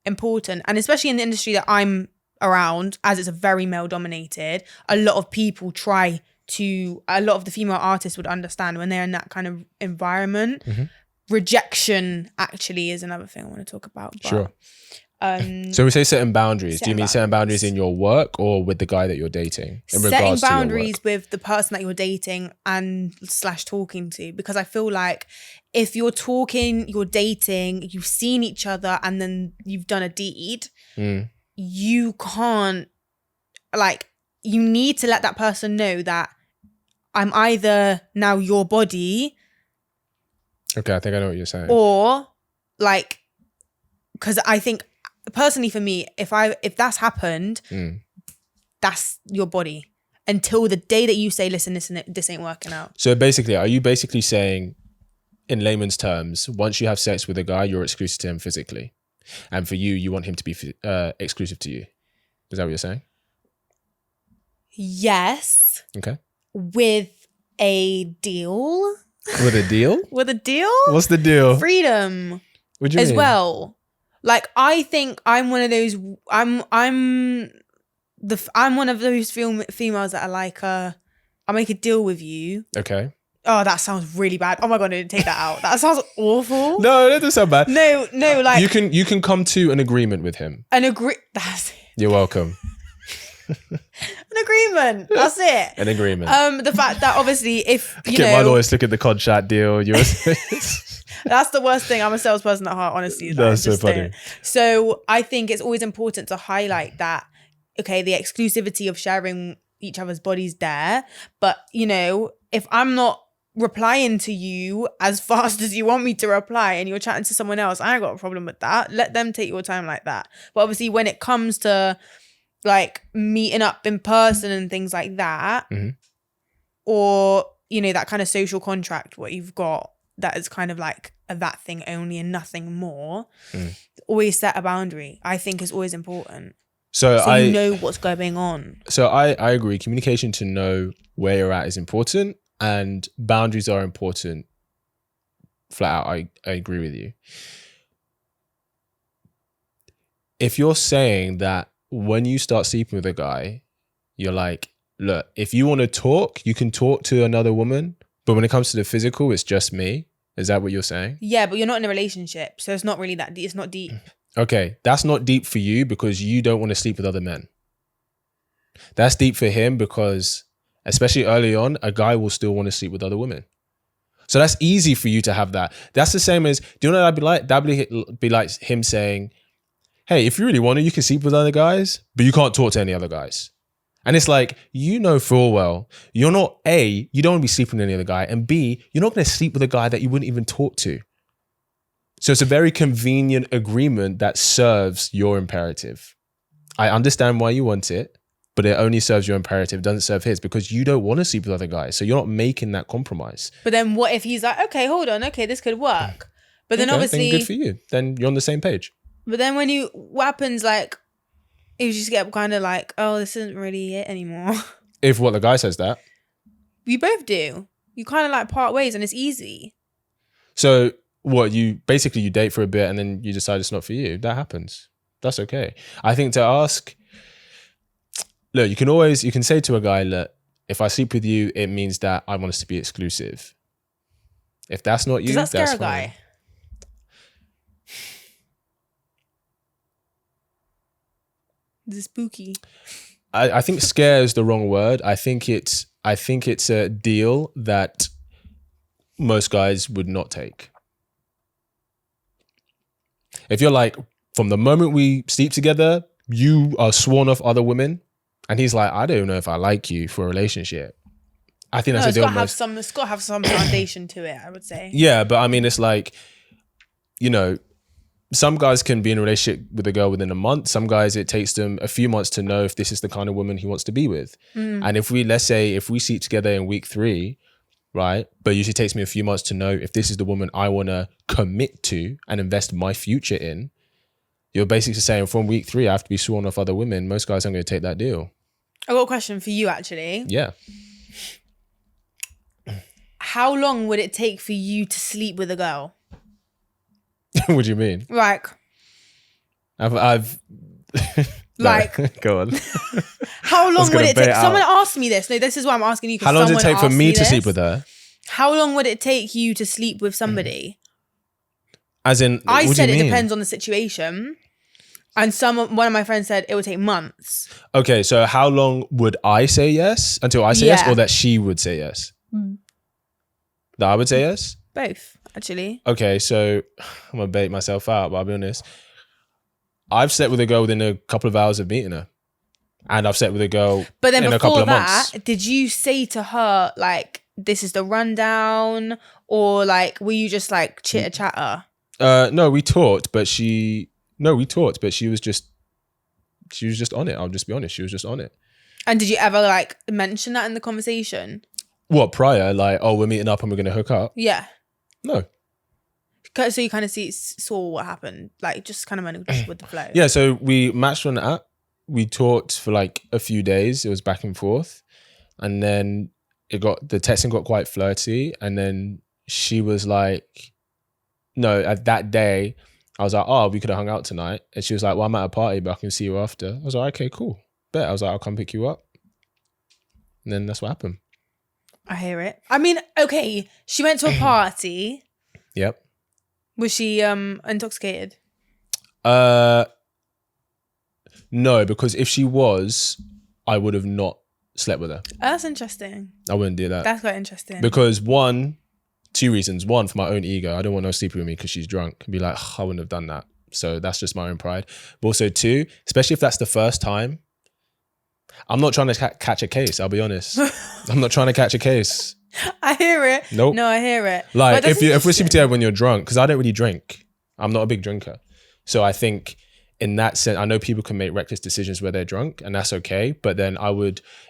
important. And especially in the industry that I'm around, as it's a very male dominated, a lot of people a lot of the female artists would understand when they're in that kind of environment. Mm-hmm. Rejection actually is another thing I want to talk about. But, sure. So we say setting boundaries. Do you mean setting boundaries in your work or with the guy that you're dating? Setting boundaries with the person that you're dating and / talking to, because I feel like if you're talking, you're dating, you've seen each other, and then you've done a deed, you can't, like, you need to let that person know that I'm either now your body. Okay, I think I know what you're saying. Or like, because I think personally for me, if that's happened, that's your body until the day that you say, listen, this ain't working out. So basically, are you basically saying, in layman's terms, once you have sex with a guy, you're exclusive to him physically, and for you, you want him to be exclusive to you? Is that what you're saying? Yes. Okay. With a deal. With a deal? With a deal? What's the deal? Freedom. What do you mean? As well. Like, I think I'm one of those. I'm one of those females that are like, I'll make a deal with you. Okay. Oh, that sounds really bad. Oh my god, no, take that out. That sounds awful. No, that doesn't sound bad. No, like you can come to an agreement with him. That's it. You're welcome. An agreement. That's it. An agreement. The fact that obviously if you Get my lawyers look at the contract deal. That's the worst thing. I'm a salesperson at heart, honestly. That's so funny. So I think it's always important to highlight that, okay, the exclusivity of sharing each other's bodies there. But, if I'm not replying to you as fast as you want me to reply and you're chatting to someone else, I ain't got a problem with that. Let them take your time like that. But obviously when it comes to like meeting up in person and things like that, or, that kind of social contract, what you've got, that is kind of like that thing only and nothing more. Always set a boundary. I think is always important. So you know what's going on. So I agree. Communication to know where you're at is important, and boundaries are important. Flat out, I agree with you. If you're saying that when you start sleeping with a guy, you're like, look, if you want to talk, you can talk to another woman, but when it comes to the physical, it's just me. Is that what you're saying? Yeah, but you're not in a relationship, so it's not really that deep. It's not deep. Okay, that's not deep for you because you don't want to sleep with other men. That's deep for him because, especially early on, a guy will still want to sleep with other women. So that's easy for you to have that. That's the same as, do you know what that'd be like? That'd be like him saying, hey, if you really want to, you can sleep with other guys, but you can't talk to any other guys. And it's like, full well, you're not A, you don't want to be sleeping with any other guy, and B, you're not going to sleep with a guy that you wouldn't even talk to. So it's a very convenient agreement that serves your imperative. I understand why you want it, but it only serves your imperative, doesn't serve his, because you don't want to sleep with other guys. So you're not making that compromise. But then what if he's like, okay, hold on, okay, this could work. But then obviously... Then good for you. Then you're on the same page. But then what happens, like, you just get kind of like, oh, this isn't really it anymore. If the guy says that? You both do. You kind of like part ways and it's easy. So what, you date for a bit and then you decide it's not for you. That happens. That's okay. I think to ask, look, you can say to a guy, look, if I sleep with you, it means that I want us to be exclusive. If that's not you, does that scare that's a guy? This is spooky. I think scare is the wrong word. I think it's a deal that most guys would not take. If you're like, from the moment we sleep together, you are sworn off other women, and he's like, I don't know if I like you for a relationship. I think that's a deal. It's got to have some foundation to it, I would say. Yeah, but I mean, it's like, you know, some guys can be in a relationship with a girl within a month. Some guys, it takes them a few months to know if this is the kind of woman he wants to be with. And if we sleep together in week 3, right? But usually takes me a few months to know if this is the woman I want to commit to and invest my future in. You're basically saying from week 3, I have to be sworn off other women. Most guys aren't going to take that deal. I got a question for you, actually. Yeah. How long would it take for you to sleep with a girl? What do you mean? Like, I've like, go on. How long would it take? Someone asked me this. No, this is why I'm asking you. How long does it take for me to sleep with her? How long would it take you to sleep with somebody? As in, I said it depends on the situation, and one of my friends said it would take months. Okay, so how long would I say yes until I say yes, or that she would say yes? That I would say yes? Both, actually. Okay, so I'm gonna bait myself out, but I'll be honest. I've slept with a girl within a couple of hours of meeting her, and I've slept with a girl but then in a couple of months. Did you say to her like, "This is the rundown," or like, were you just like chitter chatter? No, we talked, but she was just on it. I'll just be honest, she was just on it. And did you ever like mention that in the conversation? What, prior? Like, oh, we're meeting up and we're gonna hook up? Yeah. No. So you kind of saw what happened, like just kind of went with the flow. Yeah, so we matched on an app. We talked for like a few days. It was back and forth, and then the texting got quite flirty. And then she was like, "No." At that day, I was like, "Oh, we could have hung out tonight." And she was like, "Well, I'm at a party, but I can see you after." I was like, "Okay, cool, bet." I was like, "I'll come pick you up," and then that's what happened. I hear it. I mean, okay, she went to a party. Yep. Was she intoxicated? No, because if she was, I would have not slept with her. That's interesting. I wouldn't do that. That's quite interesting. Because two reasons. One, for my own ego. I don't want no sleeping with me because she's drunk. And be like, I wouldn't have done that. So that's just my own pride. But also 2, especially if that's the first time, I'm not trying to catch a case. I'll be honest. I'm not trying to catch a case. I hear it. Nope. No, I hear it. Like if we're sleeping together when you're drunk, because I don't really drink. I'm not a big drinker. So I think in that sense, I know people can make reckless decisions where they're drunk, and that's okay. But then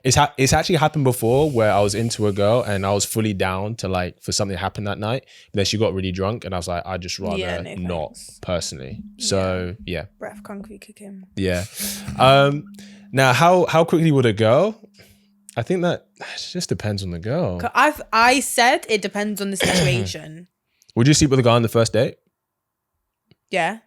it's actually happened before where I was into a girl and I was fully down to like for something to happen that night. But then she got really drunk and I was like, I'd just rather not personally. So yeah. Breath concrete kicking. Yeah. Now how quickly would a girl? I think that it just depends on the girl. I said it depends on the situation. Would you sleep with a guy on the first date? Yeah.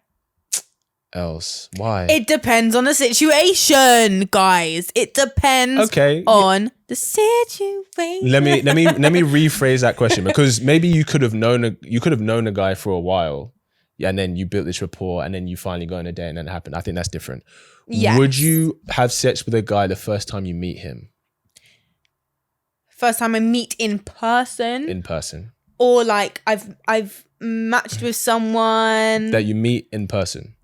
Else, why? It depends on the situation, guys. It depends on the situation. Let me rephrase that question, because maybe you could have known a guy for a while, and then you built this rapport, and then you finally go on a date, and then it happened. I think that's different. Yes. Would you have sex with a guy the first time you meet him? First time I meet in person? In person. Or like I've matched with someone that you meet in person.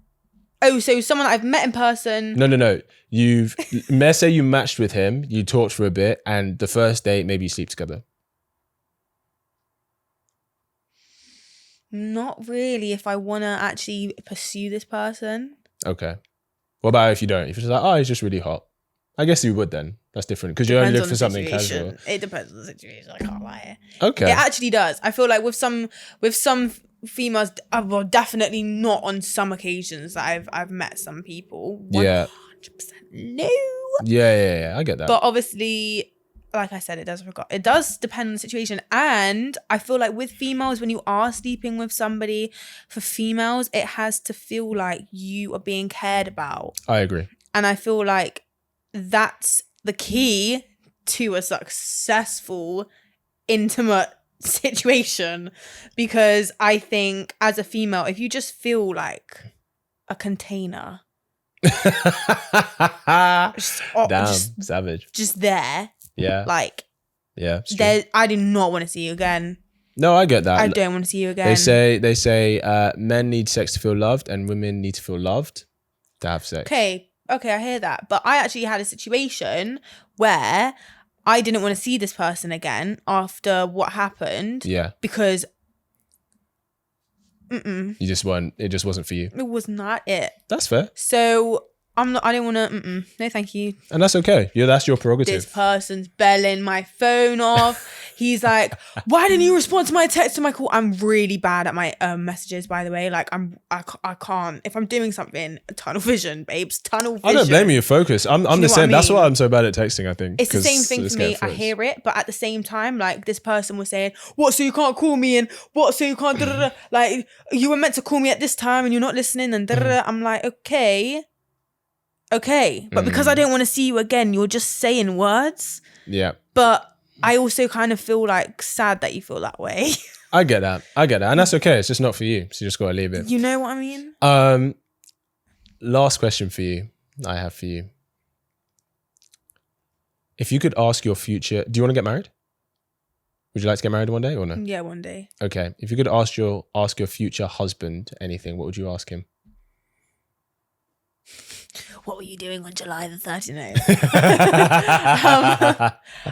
Oh, so someone I've met in person. No. Let's say you matched with him, you talked for a bit, and the first date, maybe you sleep together. Not really, if I want to actually pursue this person. Okay. What about if you don't? If you're just like, oh, he's just really hot. I guess you would then. That's different, because you only look for something casual. It depends on the situation. I can't lie. Okay. It actually does. I feel like with some females, well, definitely not on some occasions that I've met some people. 100% no. Yeah. I get that. But obviously, like I said, it does depend on the situation. And I feel like with females, when you are sleeping with somebody, for females, it has to feel like you are being cared about. I agree. And I feel like that's the key to a successful, intimate situation, because I think as a female, if you just feel like a container, Damn, savage. Just there. Yeah. Like, yeah. It's true. there. I do not want to see you again. No, I get that. I don't want to see you again. They say men need sex to feel loved and women need to feel loved to have sex. Okay, I hear that. But I actually had a situation where I didn't want to see this person again after what happened. Yeah. Because you just weren't. It just wasn't for you. it was not it. That's fair. So I'm not. I don't want to. No, thank you. And that's okay. Yeah, that's your prerogative. This person's belling my phone off. He's like, "Why didn't you respond to my text, to my call?" I'm really bad at my messages, by the way. Like I can't. If I'm doing something, tunnel vision, babes, tunnel vision. I don't blame you. Focus. I'm the same. That's why I'm so bad at texting. I think it's the same thing for me. I hear it, but at the same time, like this person was saying, "What? So you can't call me?" And what? So you can't? Like you were meant to call me at this time, and you're not listening. And I'm like, okay. But because I don't want to see you again, you're just saying words. Yeah. But I also kind of feel like sad that you feel that way. I get that. And that's okay. It's just not for you. So you just got to leave it. You know what I mean? Last question for you. I have for you. If you could ask your future, do you want to get married? Would you like to get married one day or no? Yeah, one day. Okay. If you could ask your future husband anything, what would you ask him? What were you doing on July the 39th?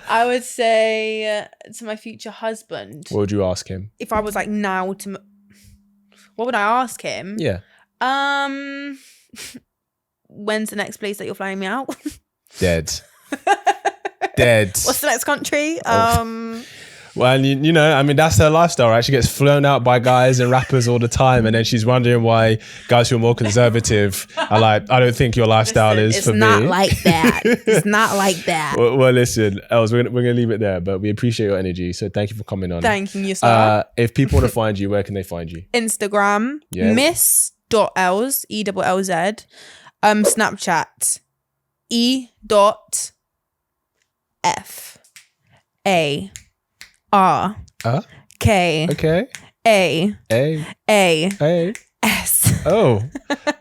I would say to my future husband. What would you ask him? If I was like what would I ask him? Yeah. When's the next place that you're flying me out? Dead. Dead. What's the next country? Well, you know, I mean, that's her lifestyle, right? She gets flown out by guys and rappers all the time. And then she's wondering why guys who are more conservative are like, I don't think your lifestyle is for me. It's not like that. It's not like that. Well, listen, Ellz, we're going to leave it there, but we appreciate your energy. So thank you for coming on. Thank you, sir. If people want to find you, where can they find you? Instagram, miss.Ellz, ELLZ. Snapchat, E.F.A.R.K. Okay. A.S. Oh.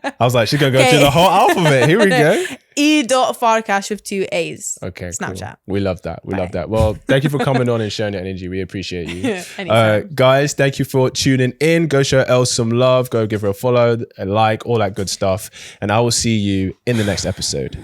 I was like, she's going to go through the whole alphabet. Here we go. E.Farkash with 2 A's. Okay. Snapchat. Cool. We love that. We love that. Well, thank you for coming on and sharing your energy. We appreciate you. Anytime. Guys, thank you for tuning in. Go show Ellz some love. Go give her a follow, a like, all that good stuff. And I will see you in the next episode.